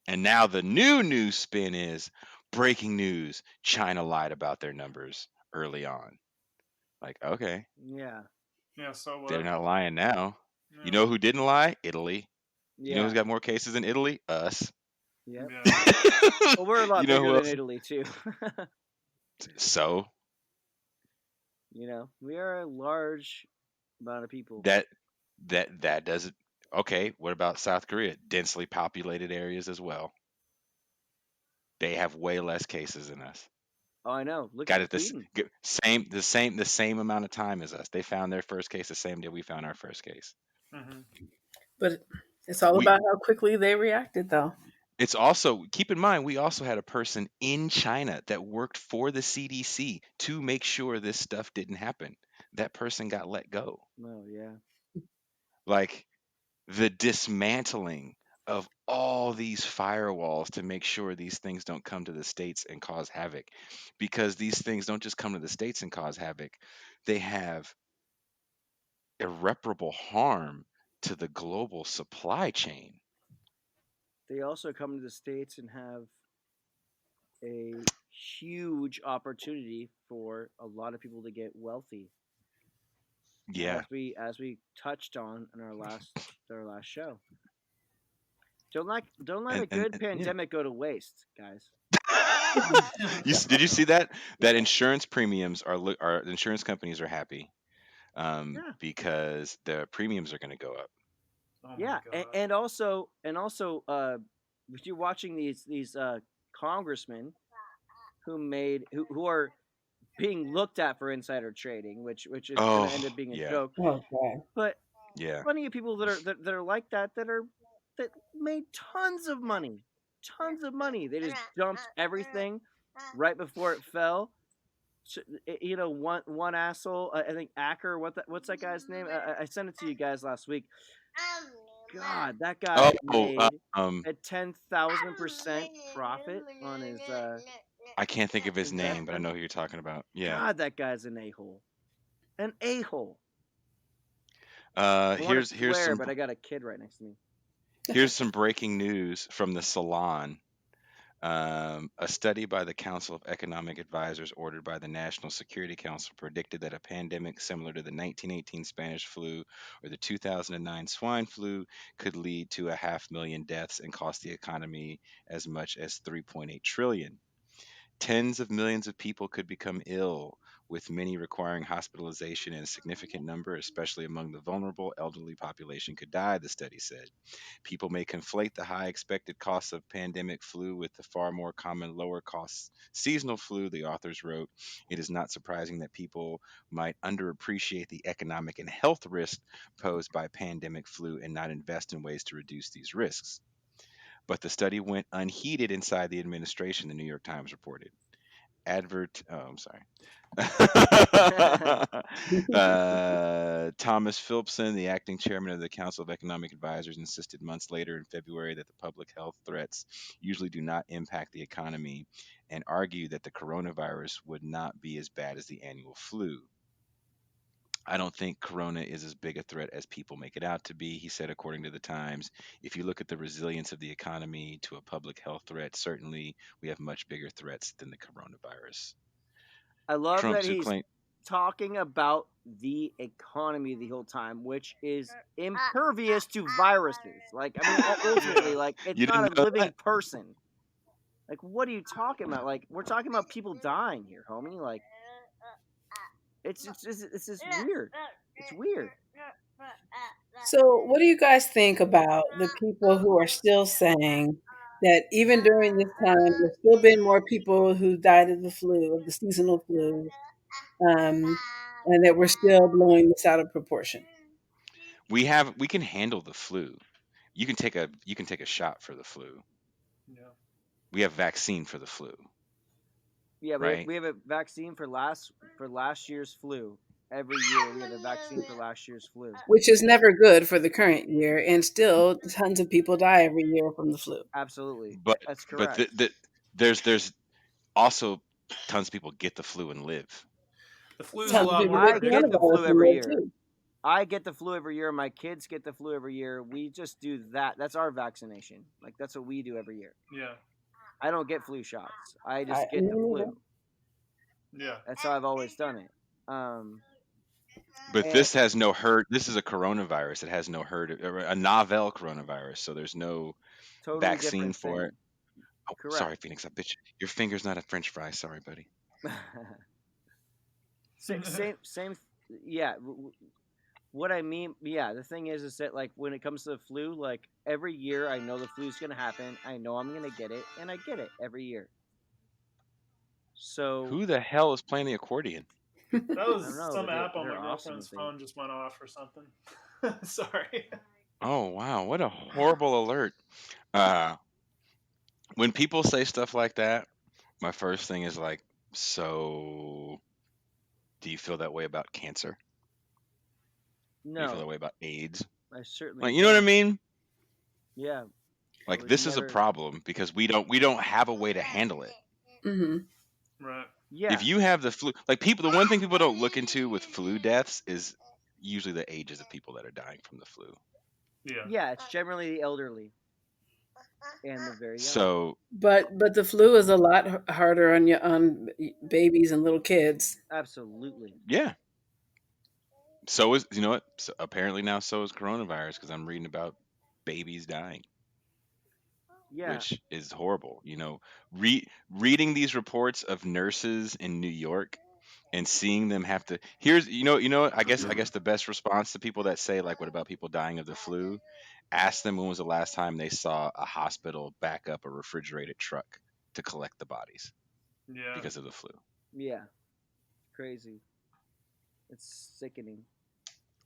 B: And now the new spin is breaking news. China lied about their numbers early on. Like, okay,
A: Yeah,
D: Yeah. So
B: they're
D: what?
B: not lying now. You
D: Yeah.
B: know who didn't lie? Italy. You know who's
A: yeah,
B: got more cases than Italy? Us.
A: yep.
D: Yeah.
A: Well, we're a lot
B: You know
A: bigger
B: who
A: than
B: else?
A: Italy too.
B: So
A: We are a large amount of people.
B: that that doesn't. Okay, what about South Korea? Densely populated areas as well. They have way less cases than us.
A: Oh, I know. Look
B: Got
A: at
B: it
A: Sweden.
B: the same amount of time as us. They found their first case the same day we found our first case.
D: Hmm.
E: But it's all
B: We
E: about how quickly they reacted, though.
B: It's also, keep in mind, we also had a person in China that worked for the CDC to make sure this stuff didn't happen. That person got let go.
A: Oh, yeah.
B: Like, the dismantling of all these firewalls to make sure these things don't come to the states and cause havoc, because these things don't just come to the states and cause havoc, they have irreparable harm to the global supply chain.
A: They also come to the States and have a huge opportunity for a lot of people to get wealthy,
B: Yeah.
A: as we touched on in our last show. Don't let a
B: and
A: good
B: yeah.
A: pandemic go to waste, guys.
B: Did you see that insurance premiums are insurance companies are happy
A: Yeah.
B: because the premiums are going to go up.
D: Oh my
A: Yeah,
D: god.
A: and also, if you're watching these congressmen who are being looked at for insider trading, which is going to end up
B: Oh,
A: being a
B: yeah.
A: joke.
E: Oh God.
A: But
B: Yeah.
A: plenty of people that are like that made tons of money. They just dumped everything right before it fell. You know, one asshole. I think Acker. What's that guy's name? I sent it to you guys last week. God, that guy
B: Oh,
A: made a 10,000% profit on his
B: I can't think of his name, but I
A: investment.
B: know who you're talking about. Yeah.
A: God, that guy's an a-hole. An a-hole. I want to
B: Here's
A: swear,
B: some
A: but I got a kid right next to me.
B: here's some breaking news from the Salon. A study by the Council of Economic Advisors, ordered by the National Security Council, predicted that a pandemic similar to the 1918 Spanish flu or the 2009 swine flu could lead to 500,000 deaths and cost the economy as much as 3.8 trillion. Tens of millions of people could become ill, with many requiring hospitalization, and a significant number, especially among the vulnerable elderly population, could die, the study said. People may conflate the high expected costs of pandemic flu with the far more common lower cost seasonal flu, the authors wrote. It is not surprising that people might underappreciate the economic and health risks posed by pandemic flu and not invest in ways to reduce these risks. But the study went unheeded inside the administration, the New York Times reported. I'm sorry. Thomas Philpson, the acting chairman of the Council of Economic Advisors, insisted months later in February that the public health threats usually do not impact the economy, and argued that the coronavirus would not be as bad as the annual flu. I don't think corona is as big a threat as people make it out to be, he said, according to the Times. If you look at the resilience of the economy to a public health threat, certainly we have much bigger threats than the coronavirus.
A: I love
B: Trump
A: that
B: to
A: he's
B: claim.
A: talking about the economy the whole time, which is impervious to viruses. Like, I mean, ultimately,
D: Yeah.
A: like, it's
B: You
A: not
B: didn't
A: a
B: know
A: living
B: that?
A: person. Like, what are you talking about? Like, we're talking about people dying here, homie. Like, it's just weird. It's weird.
E: So, what do you guys think about the people who are still saying that even during this time, there's still been more people who died of the flu, of the seasonal flu, and that we're still blowing this out of proportion?
B: We can handle the flu. You can take a shot for the flu.
D: Yeah.
B: We have vaccine for the flu,
A: Yeah,
B: right?
A: we have a vaccine for last year's flu. Every year we have a vaccine for last year's flu.
E: Which is never good for the current year, and still tons of people die every year from the flu.
A: Absolutely,
B: But
A: that's
B: but
A: correct.
B: there's also tons of people get the flu and live.
D: The flu is a
E: Tons of
D: lot
E: people
D: more
E: get
A: I get the
D: predictable.
E: coronavirus
A: flu
E: and
A: every
E: live
A: year.
E: too.
A: I get the flu every year. My kids get the flu every year. We just do that. That's our vaccination. Like, that's what we do every year.
D: Yeah.
A: I don't get flu shots. I
E: I
A: just get
E: me
A: the
E: neither.
A: flu.
D: Yeah.
A: That's how I've always done it. Um,
B: But
A: and
B: this has no herd. This is a coronavirus. It has no herd, or a novel coronavirus. So there's no
A: totally
B: vaccine
A: different
B: for it.
A: thing.
B: Oh,
A: Correct.
B: sorry, Phoenix. I bitch. Your finger's not a French fry. Sorry, buddy.
A: Same. Yeah. What I mean, yeah. The thing is that, like, when it comes to the flu, like, every year I know the flu's gonna happen. I know I'm gonna get it, and I get it every year. So
B: Who the hell is playing the accordion?
D: That
A: I
D: was
A: don't know,
D: some
A: but
D: app on
A: they're
D: my
A: awesome. I
D: girlfriend's
A: think.
D: phone just went off or something. Sorry.
B: Oh wow, what a horrible alert. Uh, when people say stuff like that, my first thing is like, so do you feel that way about cancer? Do you feel that
A: No,
B: way about AIDS?
A: I certainly
B: Like, you know what I
A: don't.
B: mean?
A: Yeah, I
B: Like,
A: would
B: this is a
A: never.
B: problem because we don't have a way to handle it.
E: Hmm.
D: Right.
B: If
A: Yeah,
B: you have the flu, like, the one thing people don't look into with flu deaths is usually the ages of people that are dying from the flu.
D: Yeah.
A: yeah. It's generally the elderly and the very young.
B: So
E: But the flu is a lot harder on babies and little kids.
A: Absolutely.
B: yeah, so is, you know what? So apparently now so is coronavirus, because I'm reading about babies dying.
A: Yeah.
B: which is horrible. Reading these reports of nurses in New York and seeing them have to here's I guess the best response to people that say like what about people dying of the flu, ask them when was the last time they saw a hospital back up a refrigerated truck to collect the bodies
D: Yeah.
B: because of the flu.
A: Yeah. Crazy. It's sickening.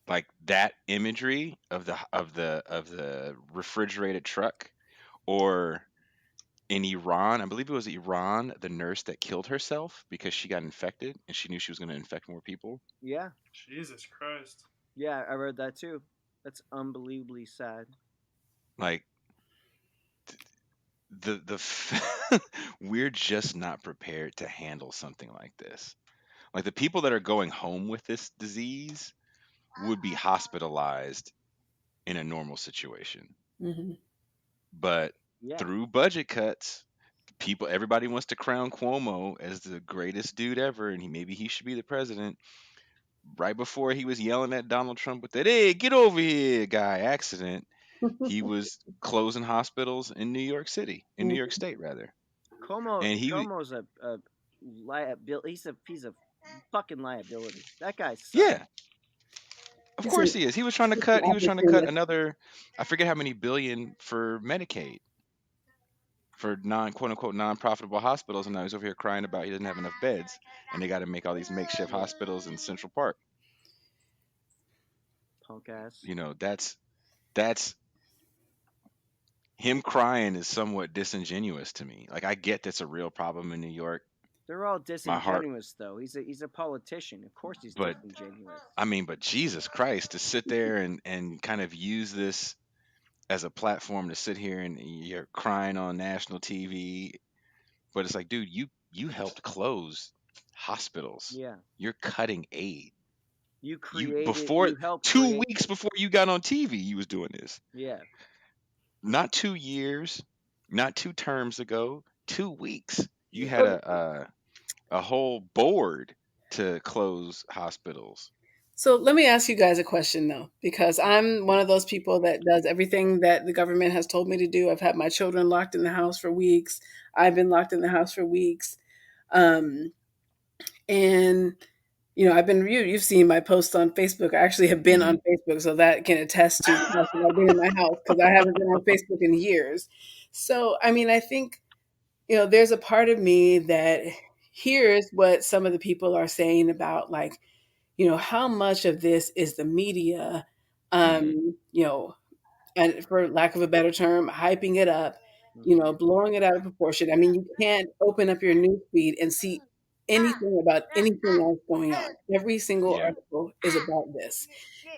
B: Like that imagery of the refrigerated truck, or in Iran, I believe it was Iran, the nurse that killed herself because she got infected and she knew she was going to infect more people.
A: Yeah.
D: Jesus Christ.
A: Yeah, I read that too. That's unbelievably sad.
B: Like we're just not prepared to handle something like this. Like the people that are going home with this disease would be hospitalized in a normal situation.
E: Hmm.
B: But
A: Yeah.
B: through budget cuts, everybody wants to crown Cuomo as the greatest dude ever, and maybe he should be the president. Right before he was yelling at Donald Trump with that "Hey, get over here" guy accident, he was closing hospitals in New York City, in New York State rather. And
A: Como's a liability. He's a piece of fucking liability. That guy sucks.
B: yeah, of
E: It's an,
B: course he is.
E: it's an
B: He was trying to cut
E: opportunist.
B: another, I forget how many billion for Medicaid for quote unquote non profitable hospitals, and now he's over here crying about he doesn't have enough beds, and they got to make all these makeshift
A: Yeah.
B: hospitals in Central Park.
A: Punk ass.
B: That's him crying is somewhat disingenuous to me. Like I get that's a real problem in New York.
A: They're all
B: My heart,
A: disingenuous though. He's a politician. Of course he's
B: but
A: disingenuous.
B: I mean, but Jesus Christ, to sit there and kind of use this as a platform to sit here and you're crying on national TV, but it's like, dude, you helped close hospitals.
A: Yeah.
B: You're cutting aid.
A: You helped
B: Two
A: create
B: weeks
A: this.
B: before you got on TV, you was doing this.
A: Yeah.
B: Not 2 years, not two terms ago. 2 weeks. You
A: Yeah.
B: had a whole board to close hospitals.
E: So let me ask you guys a question though, because I'm one of those people that does everything that the government has told me to do. I've had my children locked in the house for weeks. I've been locked in the house for weeks. Um, and I've been you've seen my posts on Facebook. I actually have been
B: Hmm.
E: on Facebook, so that can attest to the fact that I've been in my house because I haven't been on Facebook in years. So I mean, I think there's a part of me that hears what some of the people are saying about like how much of this is the media,
B: Hmm.
E: um, you know, and for lack of a better term, hyping it up,
A: Mhm.
E: blowing it out of proportion. I mean, you can't open up your news feed and see anything about anything else going on. Every single
B: Yeah.
E: article is about this.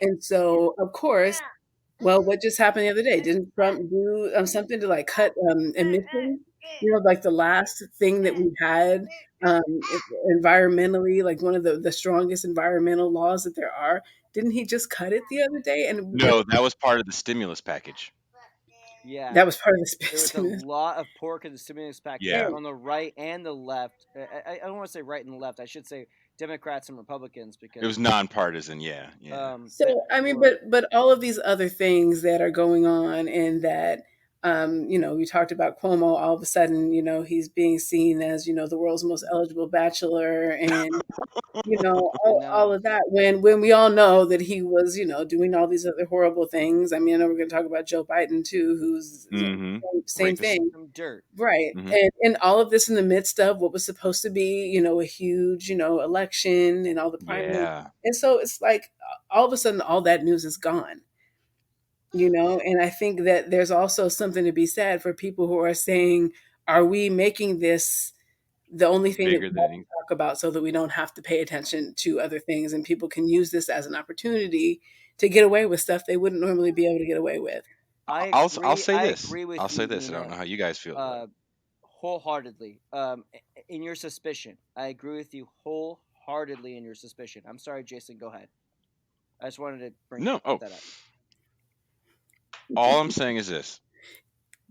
E: And so, of course, well, what just happened the other day? Didn't Trump do something to like cut emissions? Like the last thing that we had environmentally, like one of the strongest environmental laws that there are. Didn't he just cut it the other day? And
B: No, that was part of the stimulus package.
A: Yeah.
E: that was part of the
A: There was a
E: stimulus.
A: lot of pork in the stimulus package
B: Yeah.
E: Right.
A: on the right and the left. I don't want to say right and left. I should say Democrats and Republicans
B: It was
A: because
B: nonpartisan. Yeah. Yeah.
A: that
E: So I mean,
A: were
E: but all of these other things that are going on, and that we talked about Cuomo. All of a sudden, he's being seen as the world's most eligible bachelor, and
A: I
E: all
A: know
E: of that. When we all know that he was doing all these other horrible things. I mean, I know we're going to talk about Joe Biden too, who's
B: Hmm.
E: same
B: Rapist.
E: thing.
A: some dirt.
E: Right.
B: Hmm.
E: And all of this in the midst of what was supposed to be, a huge, election and all the primaries.
B: Yeah.
E: And so it's like all of a sudden all that news is gone, and I think that there's also something to be said for people who are saying, are we making this the only thing that we
B: Bigger
E: have to
B: than.
E: talk about so that we don't have to pay attention to other things and people can use this as an opportunity to get away with stuff they wouldn't normally be able to get away with?
B: I'll say
A: I
B: this.
A: agree with
B: I'll say
A: you,
B: this. I don't
A: Nina,
B: know how you guys feel about it.
A: wholeheartedly. In your suspicion, I agree with you wholeheartedly in your suspicion. I'm sorry, Jason. Go ahead. I just wanted to bring
B: No. Oh,
A: that up.
B: all I'm saying is this.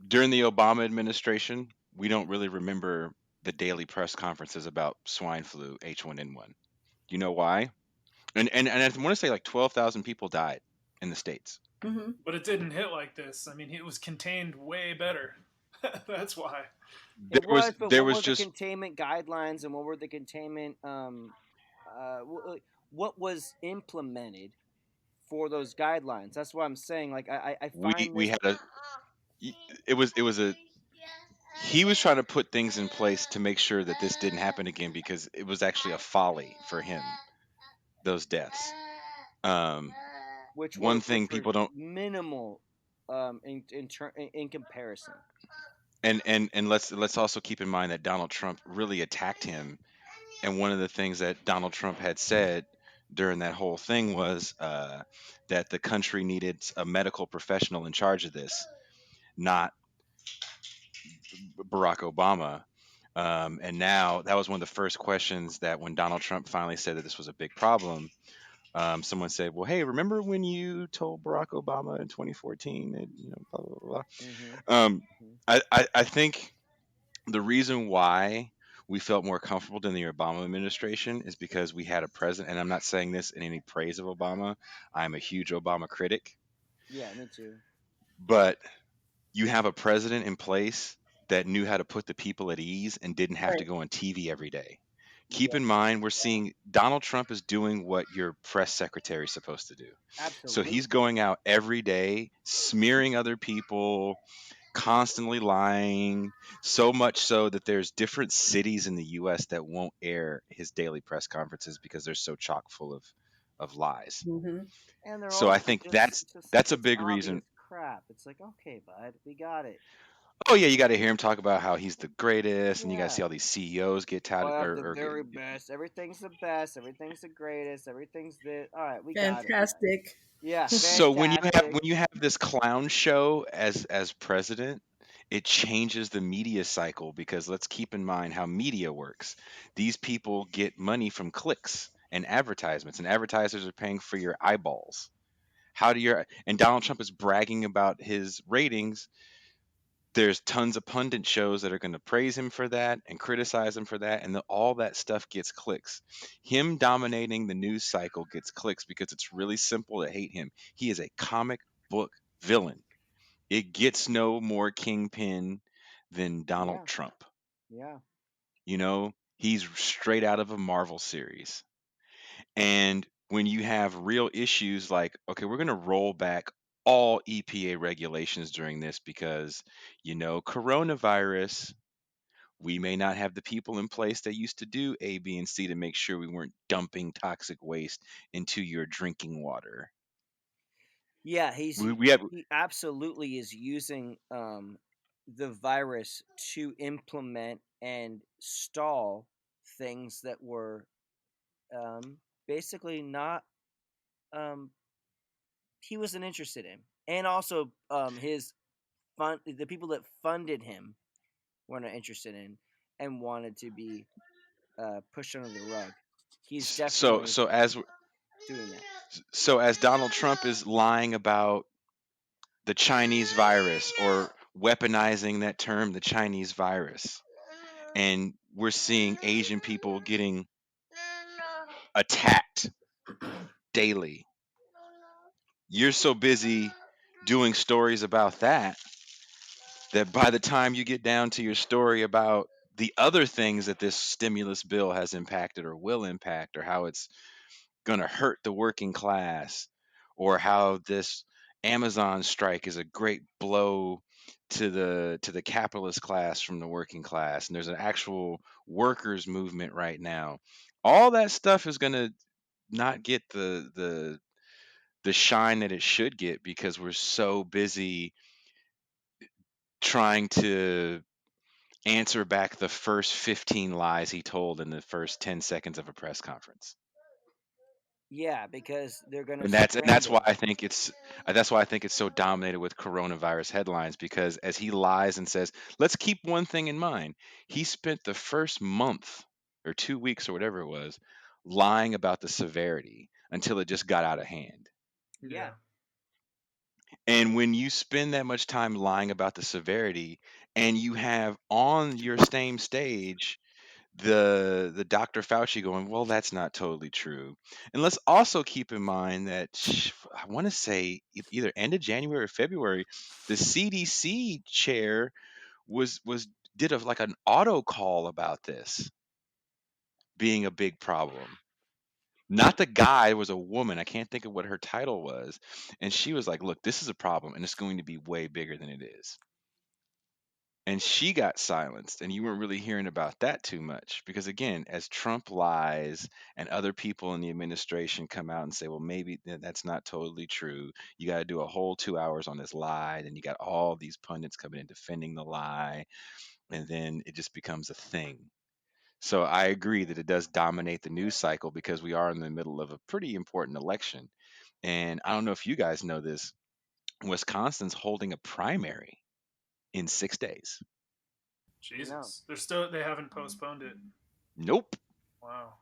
B: During the Obama administration, we don't really remember the daily press conferences about swine flu, H1N1. You know why? And I want to say like 12,000 people died in the States.
E: Mm-hmm.
D: But it didn't hit like this. I mean, it was contained way better. That's why.
B: There
A: It
B: was
A: was, but
B: there
A: what
B: was
A: were the
B: just
A: containment guidelines and what were the containment what was implemented for those guidelines? That's what I'm saying. Like I find
B: we
A: this.
B: had a it was a he was trying to put things in place to make sure that this didn't happen again because it was actually a folly for him, those deaths. Um, one thing
A: Which were
B: people don't
A: minimal in comparison.
B: and let's also keep in mind that Donald Trump really attacked him, and one of the things that Donald Trump had said during that whole thing was that the country needed a medical professional in charge of this, not Barack Obama. And now that was one of the first questions that when Donald Trump finally said that this was a big problem, someone said, "Well, hey, remember when you told Barack Obama in 2014 that blah blah blah?"
A: Mm-hmm. Mm-hmm.
B: I think the reason why we felt more comfortable than the Obama administration is because we had a president, and I'm not saying this in any praise of Obama. I'm a huge Obama critic,
A: Yeah, me too.
B: but you have a president in place that knew how to put the people at ease and didn't have to
E: Right.
B: go on TV every day. Keep in
A: Yes,
B: mind, we're seeing Donald Trump is doing what your press secretary is supposed to do. So he's
A: absolutely.
B: going out every day, smearing other people, constantly lying, so much so that there's different cities in the US that won't air his daily press conferences because they're so chock full of lies.
E: Hmm.
A: And they're
B: So I
A: also
B: think
A: just
B: that's
A: it's just like
B: that's a
A: it's
B: big reason.
A: obvious crap. It's like, okay, bud, we got it.
B: Oh yeah, you got to hear him talk about how he's the greatest, and you got to see
A: Yeah.
B: all these CEOs get
A: Oh,
B: touted
A: I have the
B: or
A: very best. Everything's the best. Everything's the greatest. Everything's the. All right, we got it.
E: Fantastic.
A: Yeah,
B: so
A: fantastic.
B: when you have this clown show as president, it changes the media cycle because let's keep in mind how media works. These people get money from clicks and advertisements, and advertisers are paying for your eyeballs. How do your and Donald Trump is bragging about his ratings. There's tons of pundit shows that are going to praise him for that and criticize him for that, and all that stuff gets clicks. Him dominating the news cycle gets clicks because it's really simple to hate him. He is a comic book villain. It gets no more kingpin than Donald
A: Yeah,
B: Trump.
A: yeah,
B: He's straight out of a Marvel series. And when you have real issues like, okay, we're going to roll back all EPA regulations during this because, coronavirus, we may not have the people in place that used to do A, B, and C to make sure we weren't dumping toxic waste into your drinking water.
A: yeah.
B: We have
A: He absolutely is using the virus to implement and stall things that were basically not um he wasn't interested in, and also his the people that funded him were not interested in and wanted to be pushed under the rug. He's
B: so
A: definitely
B: so as
A: doing that.
B: so as Donald Trump is lying about the Chinese virus or weaponizing that term, the Chinese virus. And we're seeing Asian people getting attacked daily. You're so busy doing stories about that by the time you get down to your story about the other things that this stimulus bill has impacted or will impact or how it's going to hurt the working class or how this Amazon strike is a great blow to the capitalist class from the working class, and there's an actual workers movement right now. All that stuff is going to not get the shine that it should get because we're so busy trying to answer back the first 15 lies he told in the first 10 seconds of a press conference.
A: Yeah, because they're gonna
B: And that's why
A: scramble.
B: I think it's so dominated with coronavirus headlines because as he lies and says, let's keep one thing in mind. He spent the first month or 2 weeks or whatever it was lying about the severity until it just got out of hand.
A: Yeah,
D: Yeah.
B: And when you spend that much time lying about the severity and you have on your same stage the Dr. Fauci going, well, that's not totally true. And let's also keep in mind that I want to say either end of January or February, the CDC chair was did like an auto call about this being a big problem. Not the guy, it was a woman. I can't think of what her title was. And she was like, look, this is a problem and it's going to be way bigger than it is. And she got silenced, and you weren't really hearing about that too much because, again, as Trump lies and other people in the administration come out and say, well, maybe that's not totally true, you got to do a whole 2 hours on this lie. And you got all these pundits coming in defending the lie. And then it just becomes a thing. So I agree that it does dominate the news cycle because we are in the middle of a pretty important election. And I don't know if you guys know this, Wisconsin's holding a primary in 6 days.
A: No.
D: Jesus, they haven't postponed it.
B: Nope.
D: Wow.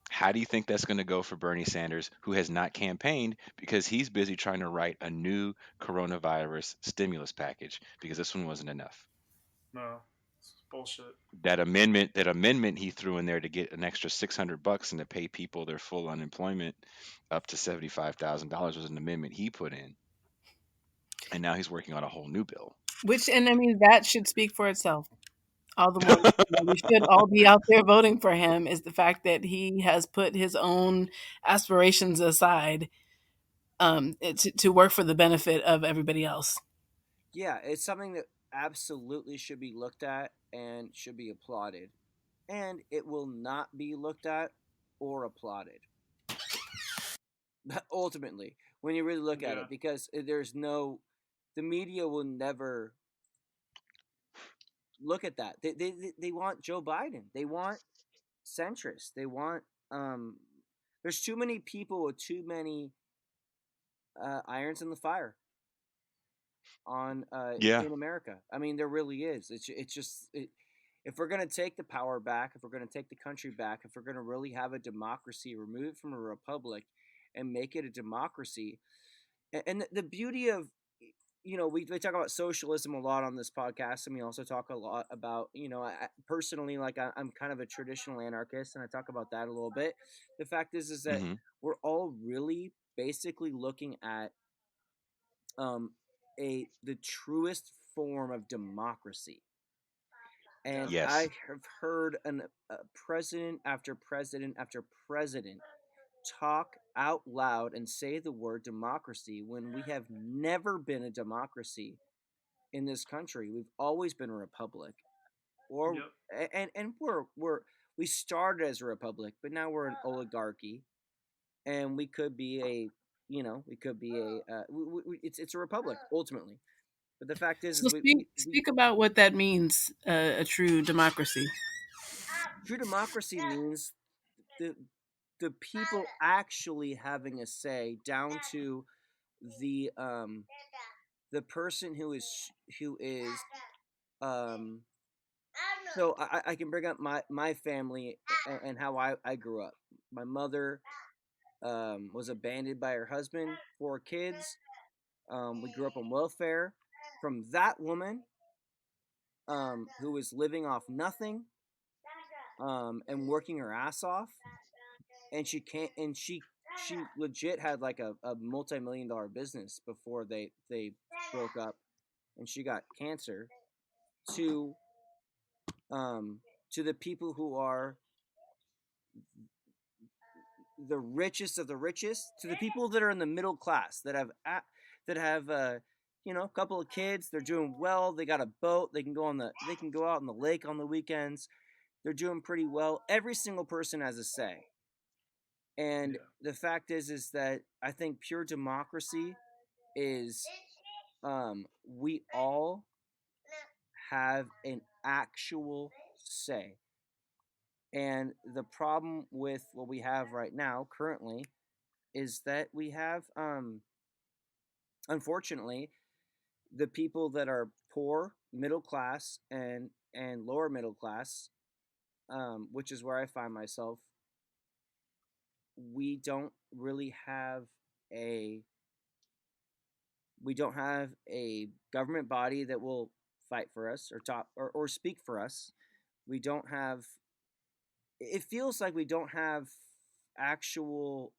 B: How do you think that's going to go for Bernie Sanders, who has not campaigned because he's busy trying to write a new coronavirus stimulus package because this one wasn't enough?
D: No, it's bullshit.
B: That amendment he threw in there to get an extra $600 and to pay people their full unemployment up to $75,000 was an amendment he put in, and now he's working on a whole new bill.
E: Which, and I mean, that should speak for itself. All the more we should all be out there voting for him is the fact that he has put his own aspirations aside to work for the benefit of everybody else.
A: Yeah, it's something that absolutely should be looked at and should be applauded. And it will not be looked at or applauded. Ultimately, when you really look at
D: Yeah.
A: it, because the media will never look at that. They want Joe Biden. They want centrists. They want there's too many people with too many irons in the fire on
B: Yeah.
A: in America. I mean, there really is. It's just if we're gonna take the power back, if we're gonna take the country back, if we're gonna really have a democracy, remove it from a republic, and make it a democracy. And the beauty of we talk about socialism a lot on this podcast, and we also talk a lot about personally, like I'm kind of a traditional anarchist, and I talk about that a little bit. The fact is that
B: hmm
A: we're all really basically looking at the truest form of democracy. And
B: Yes.
A: I have heard a president after president after president talk out loud and say the word democracy when we have never been a democracy in this country. We've always been a republic, or
D: Yep.
A: and we started as a republic, but now we're an oligarchy, and we could be it's a republic ultimately. But the fact is
E: So
A: we
E: speak about what that means, a true democracy.
A: true democracy means the the people actually having a say down to the um the person who is um so I can bring up my family and how I grew up. My mother was abandoned by her husband, 4 kids. We grew up on welfare from that woman who was living off nothing and working her ass off, and she legit had like a multi-million-dollar business before they broke up, and she got cancer. To to the people who are the richest of the richest, to the people that are in the middle class that have a couple of kids, they're doing well, they got a boat, they can go out on the lake on the weekends, they're doing pretty well. Every single person has a say. And
D: Yeah.
A: the fact is that I think pure democracy is we all have an actual say. And the problem with what we have right now currently is that we have unfortunately the people that are poor, middle class, and lower middle class, which is where I find myself. We don't really have a we don't have a government body that will fight for us or or speak for us. We don't have It feels like we don't have actual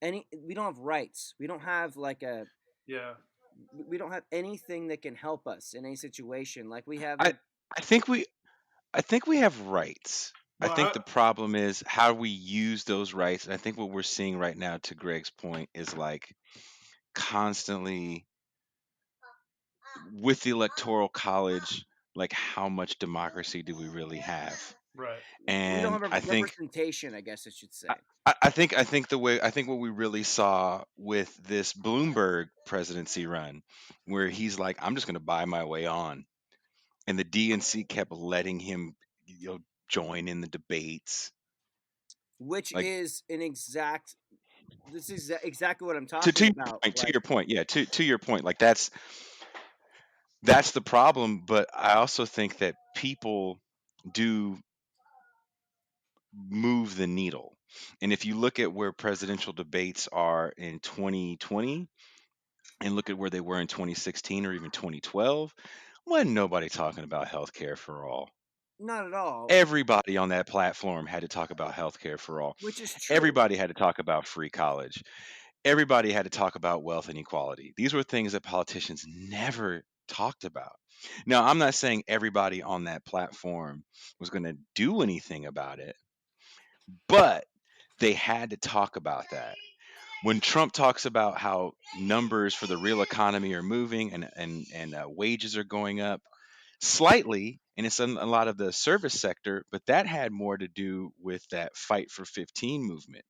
A: we don't have rights. We don't have like
D: Yeah.
A: we don't have anything that can help us in any situation. Like we have
B: I
A: the
B: I think we have rights. I
D: Well,
B: think the problem is how we use those rights. And I think what we're seeing right now, to Greg's point, is like constantly with the electoral college, like how much democracy do we really have?
D: right.
A: we don't
B: And
A: have a
B: I think
A: representation, I guess I should
B: I,
A: say.
B: I think what we really saw with this Bloomberg presidency run, where he's like, I'm just going to buy my way on, and the DNC kept letting him, join in the debates.
A: Which
B: Like
A: is an exact this is exactly what I'm
B: to
A: talking
B: to your
A: about.
B: point,
A: Like
B: yeah, to your point, like that's the problem. But I also think that people do move the needle. And if you look at where presidential debates are in 2020 and look at where they were in 2016 or even 2012, wasn't nobody talking about healthcare for all.
A: not at all,
B: Everybody on that platform had to talk about healthcare for all.
A: which is true.
B: Everybody had to talk about free college. Everybody had to talk about wealth and equality. These were things that politicians never talked about. Now, I'm not saying everybody on that platform was going to do anything about it, but they had to talk about that. When Trump talks about how numbers for the real economy are moving and wages are going up slightly, and it's in a lot of the service sector, but that had more to do with that Fight for 15 movement.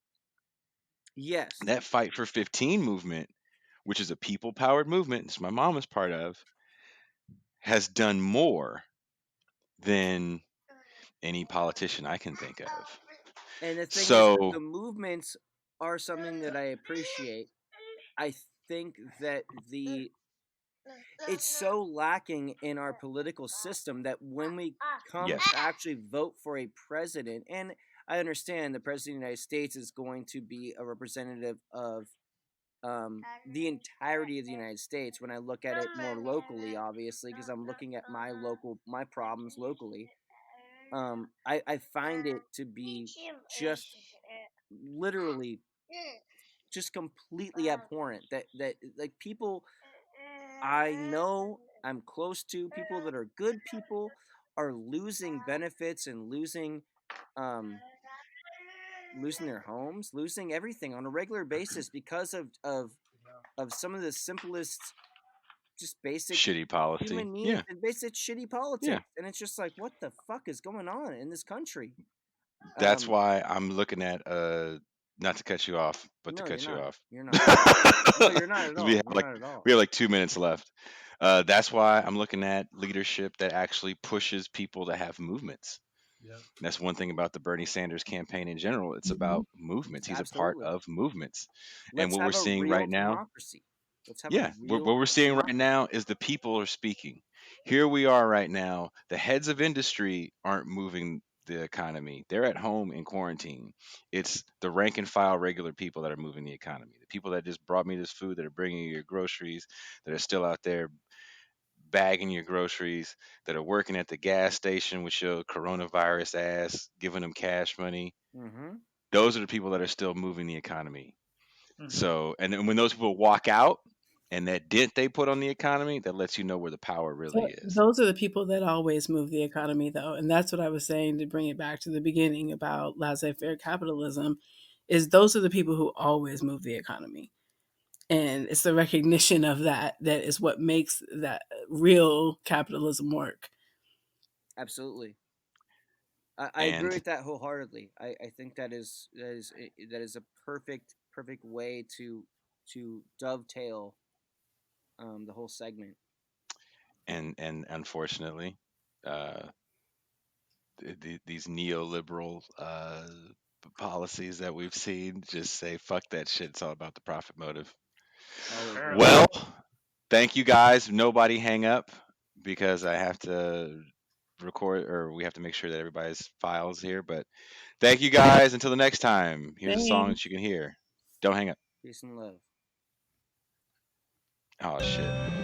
A: Yes.
B: That Fight for 15 movement, which is a people powered movement, this my mom is part of, has done more than any politician I can think of.
A: And the thing is,
B: So,
A: the movements are something that I appreciate. I think that the it's so lacking in our political system that when we come
B: yes,
A: to actually vote for a president, and I understand the president of the United States is going to be a representative of the entirety of the United States. When I look at it more locally, obviously, because I'm looking at my problems locally, I find it to be just literally just completely abhorrent that like people I know I'm close to, people that are good people, are losing benefits and um losing their homes, losing everything on a regular basis because of some of the simplest, just basic
B: shitty policy.
A: human
B: Yeah,
A: needs and basic shitty
B: yeah.
A: politics. And it's just like, what the fuck is going on in this country?
B: That's
A: Um,
B: why I'm looking at not to cut you off, but to
A: no, you're
B: cut you
A: not.
B: off.
A: You're not. No, you're not at
B: 'Cause we
A: all.
B: have
A: You're
B: like
A: not at all.
B: 2 minutes left. That's why I'm looking at leadership that actually pushes people to have movements.
D: Yeah.
B: And that's one thing about the Bernie Sanders campaign in general. It's
C: Mhm.
B: about movements. He's a part
A: Absolutely.
B: of movements. And
A: Let's
B: what we're
A: have a
B: seeing
A: real
B: right now,
A: democracy. Let's have a
B: yeah, what
A: real
B: we're seeing right
A: democracy.
B: now is the people are speaking. Here we are right now. The heads of industry aren't moving the economy. They're at home in quarantine. It's the rank and file regular people that are moving the economy. The people that just brought me this food, that are bringing you your groceries, that are still out there bagging your groceries, that are working at the gas station with your coronavirus ass, giving them cash money.
A: Mm-hmm.
B: Those are the people that are still moving the economy.
D: Hmm.
B: So, and then when those people walk out and that dent they put on the economy, that lets you know where the power really is.
E: Those are the people that always move the economy, though, and that's what I was saying to bring it back to the beginning about laissez-faire capitalism. Is those are the people who always move the economy, and it's the recognition of that is what makes that real capitalism work.
A: Absolutely. I agree
B: And
A: with that wholeheartedly. I think that is a perfect way to dovetail the whole segment.
B: and unfortunately, uh, these neoliberal policies that we've seen just say fuck that shit. It's all about the profit motive.
A: Always will be.
D: Apparently.
B: Well, thank you guys. Nobody hang up because I have to record, or we have to make sure that everybody's files here. But thank you guys. Until the next time, here's a song that
E: Thanks.
B: you can hear. Don't hang up.
A: Peace and love.
B: Oh shit.